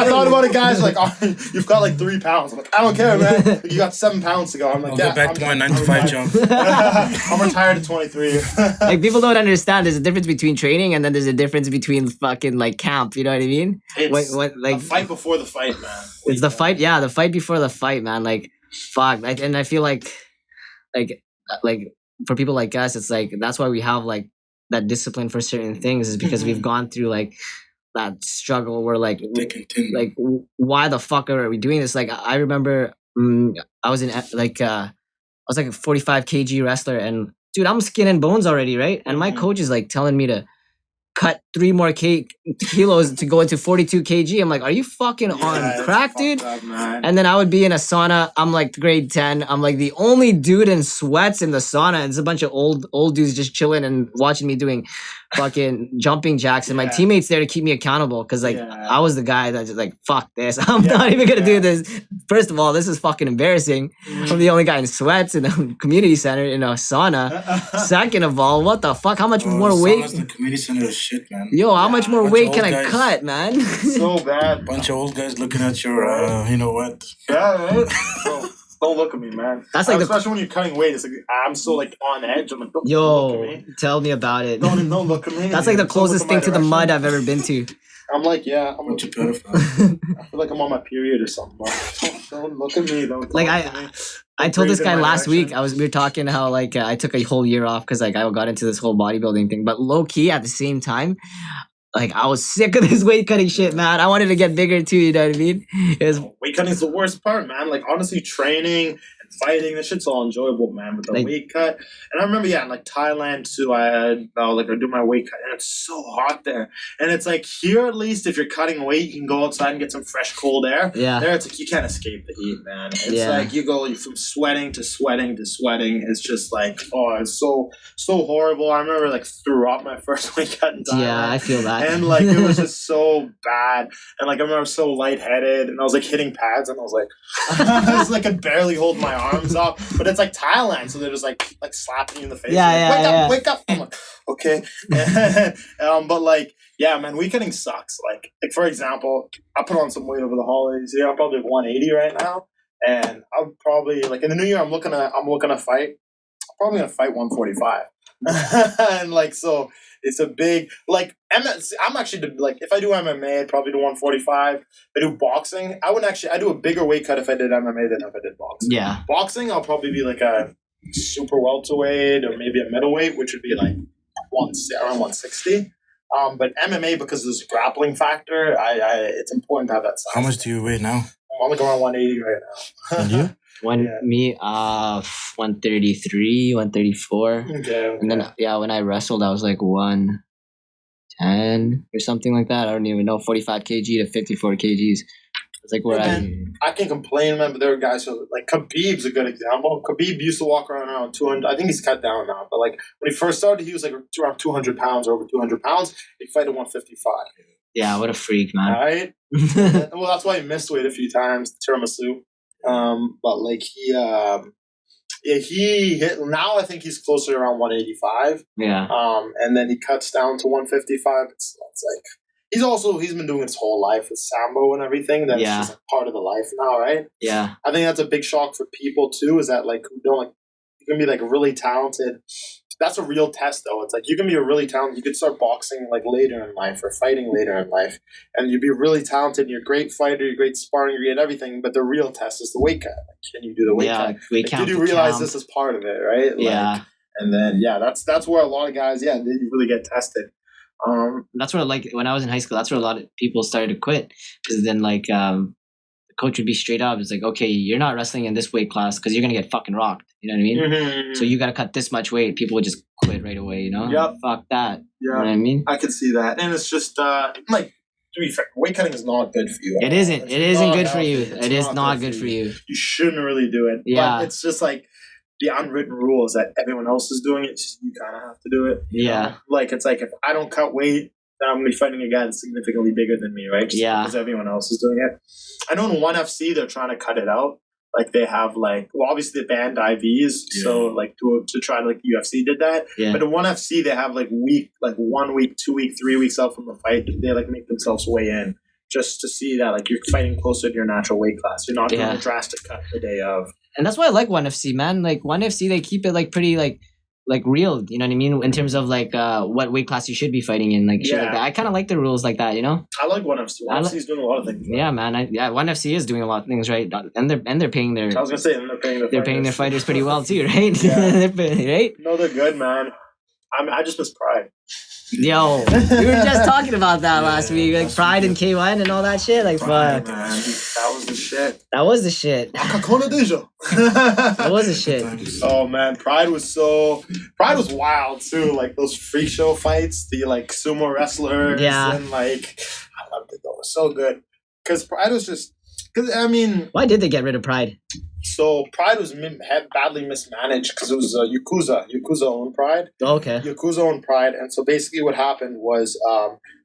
thought about it, guys. Like, oh, you've got like 3 pounds. I'm like, I don't care, man. Like, you got 7 pounds to go. I'm like, I'll go back to my 9-to-5 job. I'm retired at 23. Like, people don't understand. There's a difference between training and then there's a difference between fucking like camp. You know what I mean? It's like a fight before the fight, man. It's the fight. Yeah, the fight before the fight, man. Like, fuck. And I feel like for people like us, it's like that's why we have like that discipline for certain things, is because we've gone through like that struggle where like why the fuck are we doing this? Like, I remember I was in like I was like a 45 kg wrestler, and dude, I'm skin and bones already, right? And my coach is like telling me to cut 3 more kilos to go into 42 kg. I'm like, are you fucking on crack, dude? Up, and then I would be in a sauna. I'm like grade 10. I'm like the only dude in sweats in the sauna, and it's a bunch of old dudes just chilling and watching me doing fucking jumping jacks, and my teammates there to keep me accountable, because like I was the guy that just like, fuck this. I'm not even gonna do this. First of all, this is fucking embarrassing. I'm the only guy in sweats in a community center in a sauna. Second of all, what the fuck? How much more weight? The community center is shit, man. Yo, how much more weight can I cut, man? So bad. Bunch of old guys looking at your, you know what? Yeah, right? Don't look at me, man. That's like especially when you're cutting weight. It's like I'm so like on edge. I'm like, don't look at me. Tell me about it. Don't look at me. That's like the closest thing to the mud I've ever been to. I'm like, I'm a pedophile. I feel like I'm on my period or something. Don't look at me. Don't like look at me. I told this guy last week. We were talking how like I took a whole year off because like I got into this whole bodybuilding thing, but low key at the same time, like I was sick of this weight cutting shit, man. I wanted to get bigger too. You know what I mean? Weight cutting is the worst part, man. Like honestly, training and fighting, this shit's all enjoyable, man. But the weight cut, and I remember, in like Thailand too, I do my weight cut, and it's so hot there. And it's like here, at least, if you're cutting weight, you can go outside and get some fresh, cold air. Yeah. There, it's like you can't escape the heat, man. It's like you go from sweating to sweating to sweating. It's just like, it's so horrible. I remember like threw up my first weight cut in Thailand. Yeah, I feel that. And like it was just so bad, and like I remember I was so lightheaded, and I was like hitting pads, and I was like, I could barely hold my arms up. But it's like Thailand, so they're just like slapping you in the face. Wake up! I'm like, okay. But like, man, weight cutting sucks. Like for example, I put on some weight over the holidays. I'm probably 180 right now, and I'm probably like in the new year. I'm looking to fight. I'm probably gonna fight 145, and like so. It's a big, like, I'm actually, like, if I do MMA, I'd probably do 145. If I do boxing, I do a bigger weight cut if I did MMA than if I did boxing. Yeah. Boxing, I'll probably be like a super welterweight or maybe a middleweight, which would be like around 160. But MMA, because there's a grappling factor, it's important to have that size. How much do you weigh now? I'm like around 180 right now. And you? 133, 134. Okay. And then when I wrestled, I was like 110 or something like that. I don't even know, 45 kg to 54 kgs. It's like where I can't complain, man. But there are guys who like Khabib's a good example. Khabib used to walk around 200. I think he's cut down now, but like when he first started, he was like around 200 pounds or over 200 pounds. He fight at 155. Yeah, what a freak, man. Right? Well, that's why he missed weight a few times. Tiramisu. But like he hit now. I think he's closer to around 185. Yeah. And then he cuts down to 155. It's like he's been doing his whole life with Sambo and everything. That's just like part of the life now, right? Yeah. I think that's a big shock for people too. Is that like who don't like you can be like really talented. That's a real test though. It's like you can be a really talented. You could start boxing like later in life or fighting later in life, and you'd be really talented. And you're a great fighter. You're great sparring. You're great at everything. But the real test is the weight cut. Like, can you do the weight cut? Weight count. Did you realize this is part of it, right? Yeah. And then that's where a lot of guys they really get tested. That's where like when I was in high school, that's where a lot of people started to quit because then like the coach would be straight up. It's like, okay, you're not wrestling in this weight class because you're gonna get fucking rocked. You know what I mean? Mm-hmm. So you got to cut this much weight. People would just quit right away. You know? Yep. Fuck that. Yeah. You know what I mean? I can see that, and it's just like to be fair, weight cutting is not good for you. It isn't. It isn't good for you. It is not good for you. You shouldn't really do it. Yeah. But it's just like the unwritten rule is that everyone else is doing it. Just you kind of have to do it. Yeah. Know? Like it's like if I don't cut weight, then I'm gonna be fighting a guy that's significantly bigger than me, right? Just because everyone else is doing it. I know in ONE FC they're trying to cut it out. Like they have obviously they banned IVs, so like to try to like UFC did that. Yeah. But in ONE FC they have like 1 week, 2 week, 3 weeks out from the fight. They like make themselves weigh in just to see that like you're fighting closer to your natural weight class. You're not doing a drastic cut the day of. And that's why I like ONE FC, man. Like ONE FC, they keep it like pretty like real, you know what I mean? In terms of like what weight class you should be fighting in, like shit like that. I kind of like the rules like that, you know? I like ONE FC. ONE FC is doing a lot of things. Right? Yeah, man. ONE FC is doing a lot of things, right? And they're paying their. I was gonna say, they're paying their fighters pretty well too, right? Yeah. Right? No, they're good, man. I just miss Pride. Yo, we were just talking about that last week, like Pride and K1 and all that shit. Like, Pride, man. That was the shit. That was the shit. That was the shit. Oh man, Pride was wild too. Like those freak show fights, the like sumo wrestlers, and like I loved it though. It was so good because Pride was just why did they get rid of Pride? So Pride was badly mismanaged because it was Yakuza owned Pride. Okay. Yakuza owned Pride, and so basically what happened was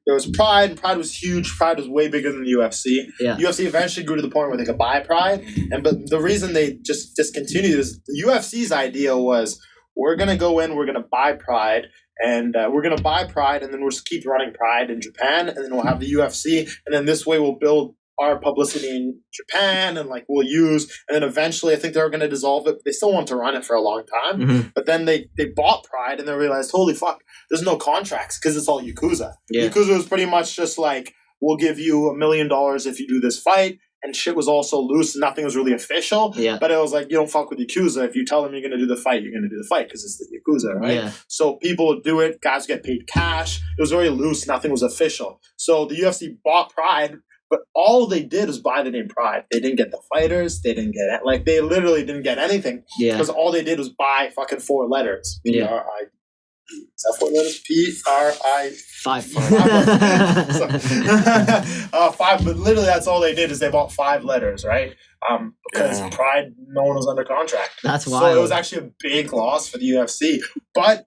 there was Pride, and Pride was huge. Pride was way bigger than the UFC. Yeah. UFC eventually grew to the point where they could buy Pride, but the reason they just discontinued is the UFC's idea was we're gonna go in, we're gonna buy Pride. And we're going to buy Pride, and then we'll just keep running Pride in Japan, and then we'll have the UFC, and then this way we'll build our publicity in Japan, and like we'll use, and then eventually I think they were going to dissolve it. They still want to run it for a long time, but then they bought Pride, and they realized, holy fuck, there's no contracts because it's all Yakuza. Yeah. Yakuza was pretty much just like, we'll give you $1 million if you do this fight. And shit was also loose. Nothing was really official. Yeah. But it was like, you don't fuck with Yakuza. If you tell them you're going to do the fight, you're going to do the fight because it's the Yakuza, right? Yeah. So people would do it. Guys get paid cash. It was very loose. Nothing was official. So the UFC bought Pride, but all they did was buy the name Pride. They didn't get the fighters. They didn't get it. Like, they literally didn't get anything. Yeah. Because all they did was buy fucking 4 letters. P-R-I. Is that 4 letters? P-R-I. 5. 5, but literally that's all they did is they bought 5 letters, right? Because Pride, no one was under contract. That's wild. So it was actually a big loss for the UFC. But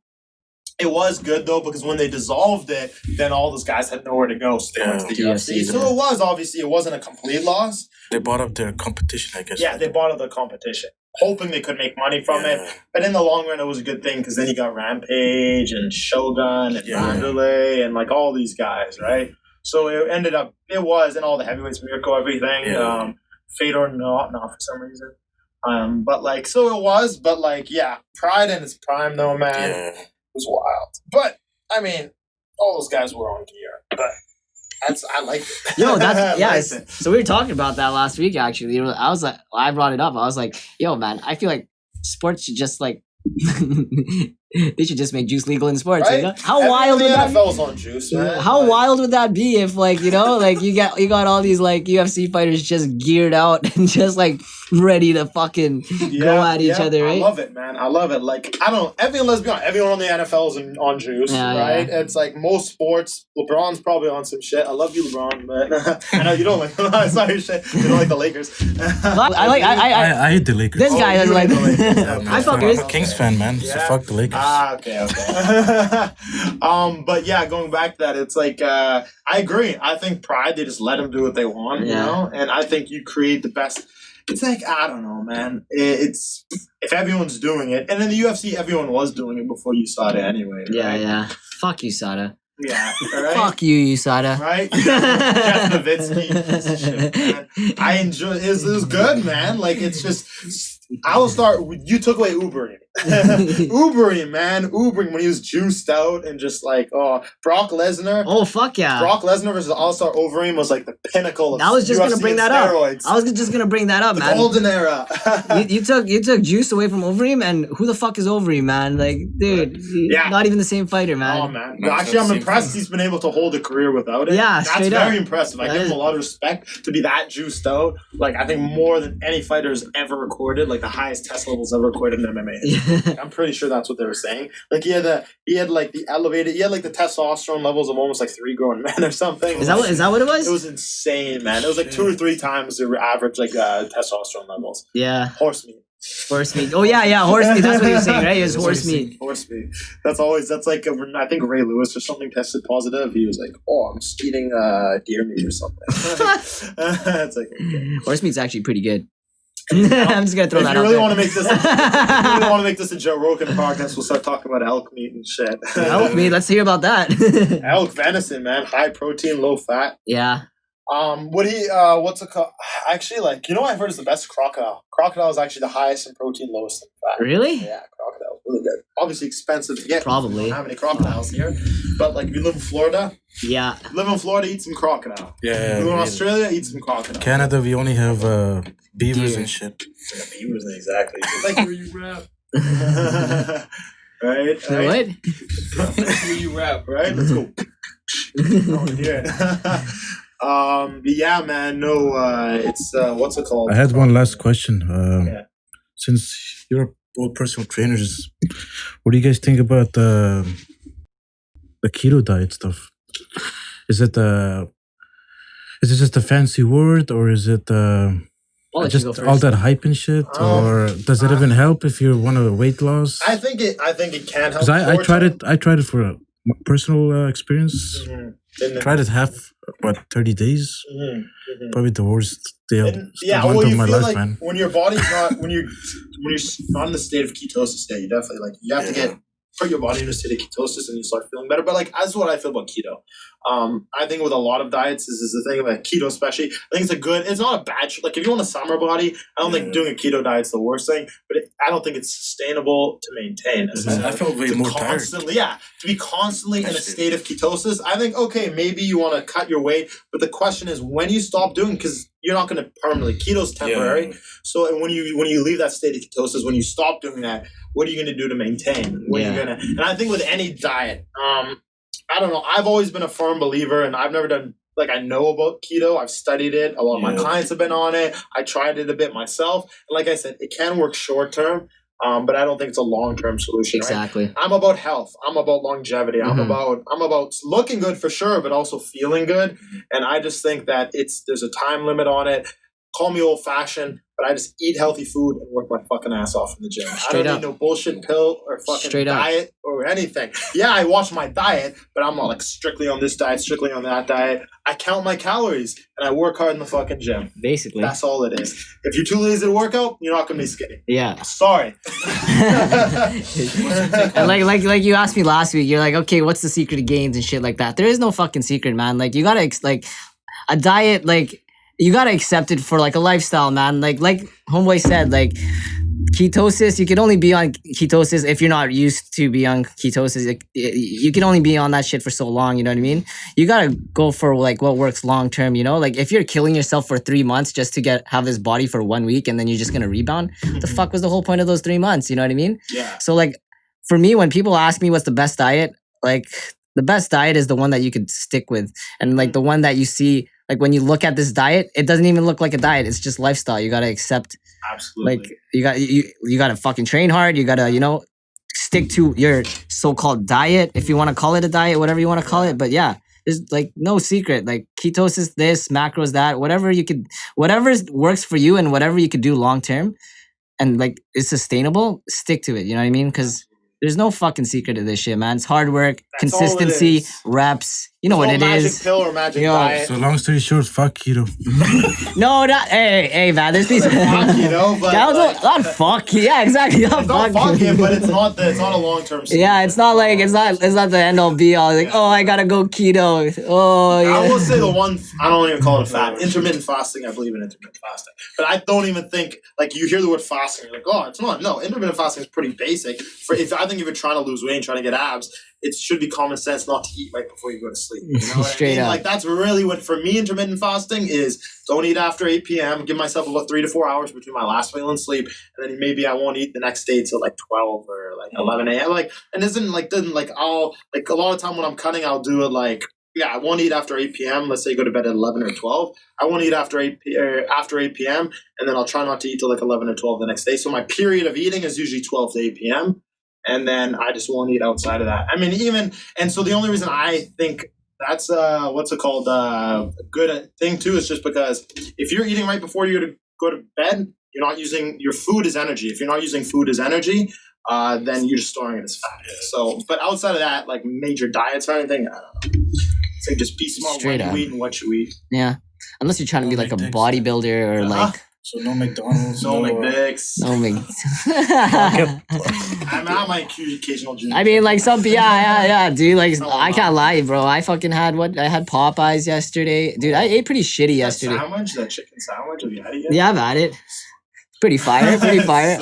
it was good though, because when they dissolved it, then all those guys had nowhere to go, so they went to the UFC. So it was obviously, it wasn't a complete loss. They bought up their competition, I guess. Yeah, they bought up their competition, hoping they could make money from it. But in the long run, it was a good thing because then you got Rampage and Shogun and Wanderlei and like all these guys, right? So it ended up, and all the heavyweights, Mirko, everything. Yeah. Fedor, not for some reason. But like, so it was, but like, yeah, Pride in its prime though, man. Yeah. It was wild. But, I mean, all those guys were on gear. But I like it. Yo, that's So we were talking about that last week. Actually, I was like, I brought it up. I was like, yo, man, I feel like sports should just like They should just make juice legal in sports. Right? You know? How wild would that be? NFL's on juice, man. How Like, wild would that be if, like, you know, like you got all these like UFC fighters just geared out and just like ready to fucking go at each other, right? I love it, man. I love it. Like, I don't know. Let's be honest, everyone on the NFL is on juice, right? Yeah. It's like most sports. LeBron's probably on some shit. I love you, LeBron, but I know you don't like. Sorry, shit. You don't like the Lakers. I hate the Lakers. This guy is like. I fuck I'm a Kings fan, man. So fuck the Lakers. Okay. But yeah, going back to that, it's like I agree. I think Pride, they just let them do what they want, you know, and I think you create the best. It's like, I don't know, man. It's if everyone's doing it, and in the UFC, everyone was doing it before USADA anyway. Right? Yeah. Fuck USADA. Yeah, right? Fuck you, USADA. Right? Jeff Nowitzki, piece of shit, man. I enjoy it. It was good, man. Like, it's just, I will start, you took away Ubering. Ubering, man. Ubering when he was juiced out and just like, Brock Lesnar. Oh, fuck yeah. Brock Lesnar versus All-Star Overeem was like the pinnacle of I was just UFC going to bring that steroids. up. I was just going to bring that up, man. The golden era. you took juice away from Overeem, and who the fuck is Overeem, man? Like, dude, not even the same fighter, man. Oh, man. Actually, I'm impressed he's been able to hold a career without it. Yeah, that's very impressive. I give him a lot of respect to be that juiced out. Like, I think more than any fighter has ever recorded, like the highest test levels ever recorded in MMA. I'm pretty sure that's what they were saying. Like, he had the testosterone levels of almost like 3 grown men or something. Is that what it was? It was insane, man. It was like 2 or 3 times the average like testosterone levels. Yeah. Horse meat. Oh yeah, horse meat. That's what you're saying, right? It's horse meat. Horse meat. That's like I think Ray Lewis or something tested positive. He was like, I'm just eating deer meat or something. It's like, okay. Horse meat's actually pretty good. I'm just gonna throw that out there. If you really want to make this a Joe Rogan podcast, we'll start talking about elk meat and shit. Elk meat. Let's hear about that. Elk venison, man. High protein, low fat. Yeah. What's it called? Actually, like, you know what I've heard is the best? Crocodile. Crocodile is actually the highest in protein, lowest in fat. Really? Yeah, crocodile. Really good. Obviously expensive to get. Probably. We don't have any crocodiles here. But like, if you live in Florida. Yeah. Live in Florida, eat some crocodile. Yeah. You live in Australia, eat some crocodile. Canada, we only have beavers and shit. Yeah, beavers, exactly. Like where you rap. Right? What? Where you rap, right? Let's go. Yeah, man. No, it's what's it called? I had one last question. Since you're both personal trainers, what do you guys think about the keto diet stuff? Is it just a fancy word, or is it just all that hype and shit, or does it even help if you want to weight loss? I think it can help. Because I tried it for a personal experience. Mm-hmm. Tried it 30 days. Mm-hmm. Probably the worst day of my life, like man. When your body's not when you're not in the state of ketosis state, you definitely you have to put your body in a state of ketosis and you start feeling better. But like, that's what I feel about keto. I think with a lot of diets is the thing about keto, especially. I think it's not a bad. Like, if you want a summer body, I don't think doing a keto diet's the worst thing. But I don't think it's sustainable to maintain. I felt way more tired. To be constantly in a state of ketosis. I think maybe you want to cut your weight, but the question is when you stop doing, because you're not going to permanently. Keto's temporary. Yeah. So when you leave that state of ketosis, when you stop doing that, what are you going to do to maintain? And I think with any diet, I don't know. I've always been a firm believer, and I've never done, like, I know about keto. I've studied it. A lot of my clients have been on it. I tried it a bit myself. And like I said, it can work short term, but I don't think it's a long-term solution. Exactly. Right? I'm about health. I'm about longevity. Mm-hmm. I'm about looking good for sure, but also feeling good. And I just think that there's a time limit on it. Call me old-fashioned, but I just eat healthy food and work my fucking ass off in the gym. I don't need no bullshit pill or fucking diet or anything. Yeah, I watch my diet, but I'm not like strictly on this diet, strictly on that diet. I count my calories and I work hard in the fucking gym. Basically. That's all it is. If you're too lazy to work out, you're not going to be skinny. Yeah. Sorry. And like you asked me last week, you're like, okay, what's the secret of gains and shit like that? There is no fucking secret, man. Like, you got to, a diet, you gotta accept it for like a lifestyle, man. Like Homeboy said, like ketosis, you can only be on ketosis if you're not used to be on ketosis. Like, you can only be on that shit for so long, you know what I mean? You gotta go for like what works long term, you know? Like, if you're killing yourself for 3 months just to have this body for 1 week and then you're just gonna rebound, the fuck was the whole point of those 3 months, you know what I mean? Yeah. So like, for me, when people ask me what's the best diet, like the best diet is the one that you could stick with, and like the one that you see, like when you look at this diet, it doesn't even look like a diet. It's just lifestyle. You gotta accept. Absolutely. Like you gotta fucking train hard. You gotta stick to your so-called diet, if you want to call it a diet, whatever you want to call it. But yeah, there's like no secret. Like ketosis, this, macros, that, whatever works for you and whatever you could do long term, and like is sustainable, stick to it. You know what I mean? Because there's no fucking secret to this shit, man. It's hard work, That's all it consistency, is. reps. You know what it magic is. pill or magic Yo, diet. So long story short, fuck keto. No, not hey, man. There's these. Fuck, but Not fuck. Yeah, exactly. Not it's not fuck. fucking, but it's not a long term. Yeah, it's not the end all be all. Like, oh, I gotta go keto. Oh, yeah. I will say the one, I don't even call it a fad. Intermittent fasting, I believe in intermittent fasting. But I don't even think, like, you hear the word fasting, you're like, oh, it's not. No, intermittent fasting is pretty basic. I think if you're trying to lose weight and trying to get abs, it should be common sense not to eat right before you go to sleep. You know what Straight I mean? up. Like, that's really what, for me, intermittent fasting is don't eat after 8 p.m., give myself about 3 to 4 hours between my last meal and sleep, and then maybe I won't eat the next day till like 12 or like 11 a.m. Like, and I'll, like, a lot of time when I'm cutting, I'll do it like, yeah, I won't eat after 8 p.m. Let's say go to bed at 11 or 12. I won't eat after 8 p.m. and then I'll try not to eat till like 11 or 12 the next day. So my period of eating is usually 12 to 8 p.m. And then I just won't eat outside of that. I mean, so the only reason I think that's a good thing too is just because if you're eating right before you go to bed, you're not using your food as energy. If you're not using food as energy, then you're just storing it as fat. So, but outside of that, like major diets or anything, I don't know. It's like just be smart Straight when up. you eat and what you eat. Yeah, unless you're trying to be like a bodybuilder or like. So no McDonald's, No McDicks. No I'm at my occasional gym. I mean, like some, yeah, dude. Like, I can't lie, bro. I fucking had I had Popeyes yesterday, dude. I ate pretty shitty yesterday. That chicken sandwich, have you had it yet? Yeah, I've had it. Pretty fire, pretty fire.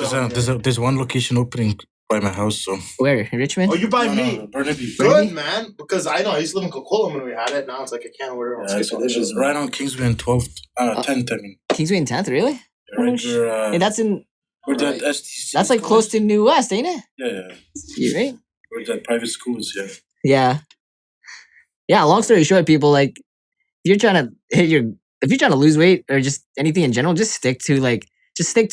There's one location opening by my house, so. Where? In Richmond? Oh, you buy me? Burnaby. Good, man. Because I know I used to live in Coquitlam when we had it. Now it's like I can't order it. Yeah, so it's right on Kingsway and 12th, 10th, I mean. Kingsway and 10th, really? Right where, Hey, that's in. where that STC That's like close to New West, ain't it? Yeah. You right? Where that private school is, yeah. Yeah. Yeah. Long story short, people, like, if you're trying to lose weight or just anything in general, just stick to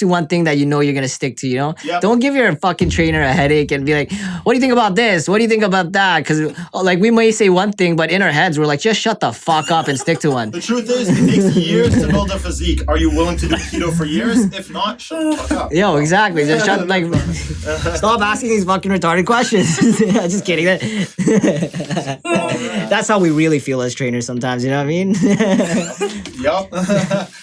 one thing that you know you're gonna stick to. Yep. Don't give your fucking trainer a headache and be like, "What do you think about this? What do you think about that?" Because like we may say one thing, but in our heads we're like, "Just shut the fuck up and stick to one." The truth is, it takes years to build a physique. Are you willing to do keto for years? If not, shut the fuck up. Yo, exactly. Just shut like. Stop asking these fucking retarded questions. Just kidding. That's how we really feel as trainers sometimes. You know what I mean? Yup.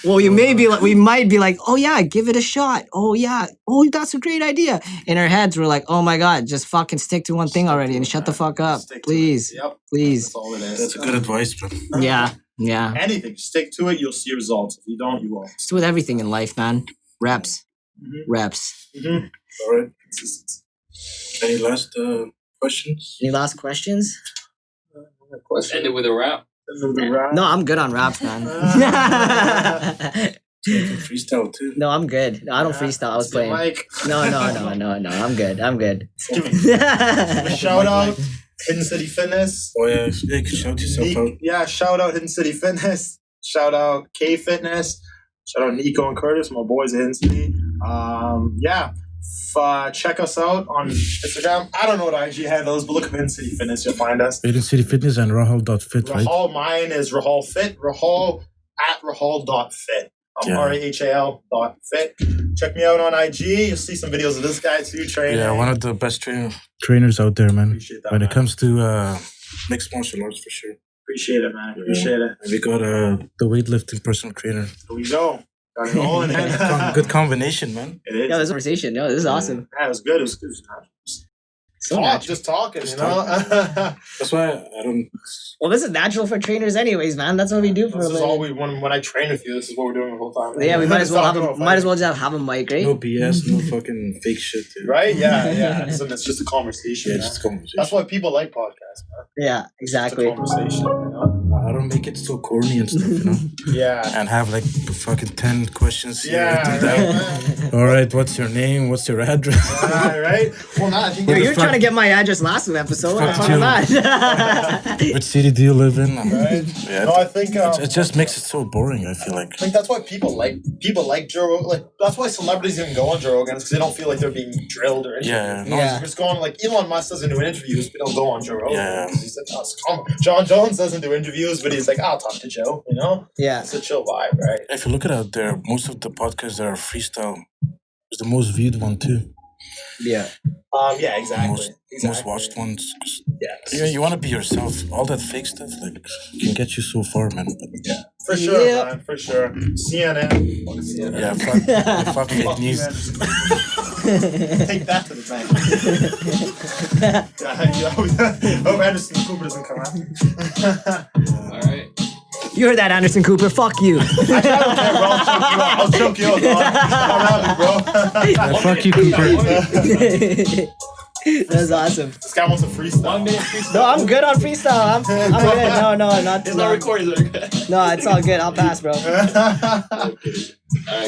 Well, we might be like, oh yeah, give it a shot. Oh yeah, oh that's a great idea. In our heads, we're like, oh my god, just fucking stick to one thing already and shut the fuck up, please, Yep. please. That's all it is. That's a good advice, man. Yeah. Anything, stick to it. You'll see results. If you don't, you won't. Just with everything in life, man. Reps. Mm-hmm. All right. Any last questions? Any last questions? End it with a wrap. No, I'm good on raps, man. Freestyle too. No, I'm good. No, I don't freestyle. I was playing. Mike. No. I'm good. Give me a shout out, Hidden City Fitness. Oh yeah, you can shout yourself out. Yeah, shout out Hidden City Fitness. Shout out K Fitness. Shout out Nico and Curtis, my boys at Hidden City. Check us out on Instagram. I don't know what IG handles, but look up Hidden City Fitness. You'll find us. Hidden City Fitness and Rahal.fit, right? Rahal, mine is Rahal Fit. Rahal at Rahal.fit. RAHAL.fit. Check me out on IG. You'll see some videos of this guy too training. Yeah, one of the best trainers out there, man. Appreciate that, When man. it comes to mixed martial arts, for sure. Appreciate it, man. Appreciate it. And we got the weightlifting personal trainer. Here we go. Got it all in hand. Good combination, man. It is. Yeah, this conversation. Yo, this is awesome. Yeah, it was good. It was good. So natural. Just talking, Just you know? That's why I don't. Well, this is natural for trainers, anyways, man. That's what we do for a This is all living. when I train with you, this is what we're doing the whole time. Yeah, we might as well Talking just have a mic, right? No BS, no fucking fake shit. Dude. Right? Yeah. It's just a conversation. Yeah, man. just conversation. That's why people like podcasts, man. Yeah, exactly. It's a conversation, you know? I don't make it so corny and stuff, you know. Yeah. And have like fucking 10 questions here. Yeah. Right. All right. What's your name? What's your address? Right. Well, I think You're trying to get my address last episode. What the fuck is that? Which city do you live in? Right. Yeah. No, I think it just makes it so boring. I feel like. I think that's why people like Joe Rogan. Like that's why celebrities even go on Joe Rogan, because they don't feel like they're being drilled or anything. Yeah. No, Yeah. They're just going like Elon Musk doesn't do interviews, but he'll go on Joe Rogan. Yeah. He's like, oh, it's calm. John Jones doesn't do interviews, but he's like, I'll talk to Joe. You know. Yeah. It's a chill vibe, right? If you look at out there, most of the podcasts that are freestyle is the most viewed one too. Yeah. Yeah, exactly. Most watched ones. Yeah. You want to be yourself. All that fake stuff like can get you so far, man. But Yeah. For sure, Yep. man. For sure. CNN. Fuck CNN. yeah, fuck fake news. Take that to the bank. I hope Anderson Cooper doesn't come out. All right. You heard that, Anderson Cooper. Fuck you. I don't care, bro. I'll choke you out, dog. I'm out, bro. Yeah, fuck you, Cooper. That's awesome. This guy wants a freestyle. 1 minute freestyle. No, I'm good on freestyle. I'm good. No, not. It's not recorded. No, it's all good. I'll pass, bro. All right,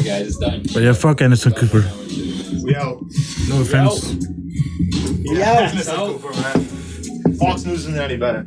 guys, it's done. But yeah, fuck Anderson Cooper. We out. No offense. Yeah, Anderson Cooper, man. Fox News isn't any better.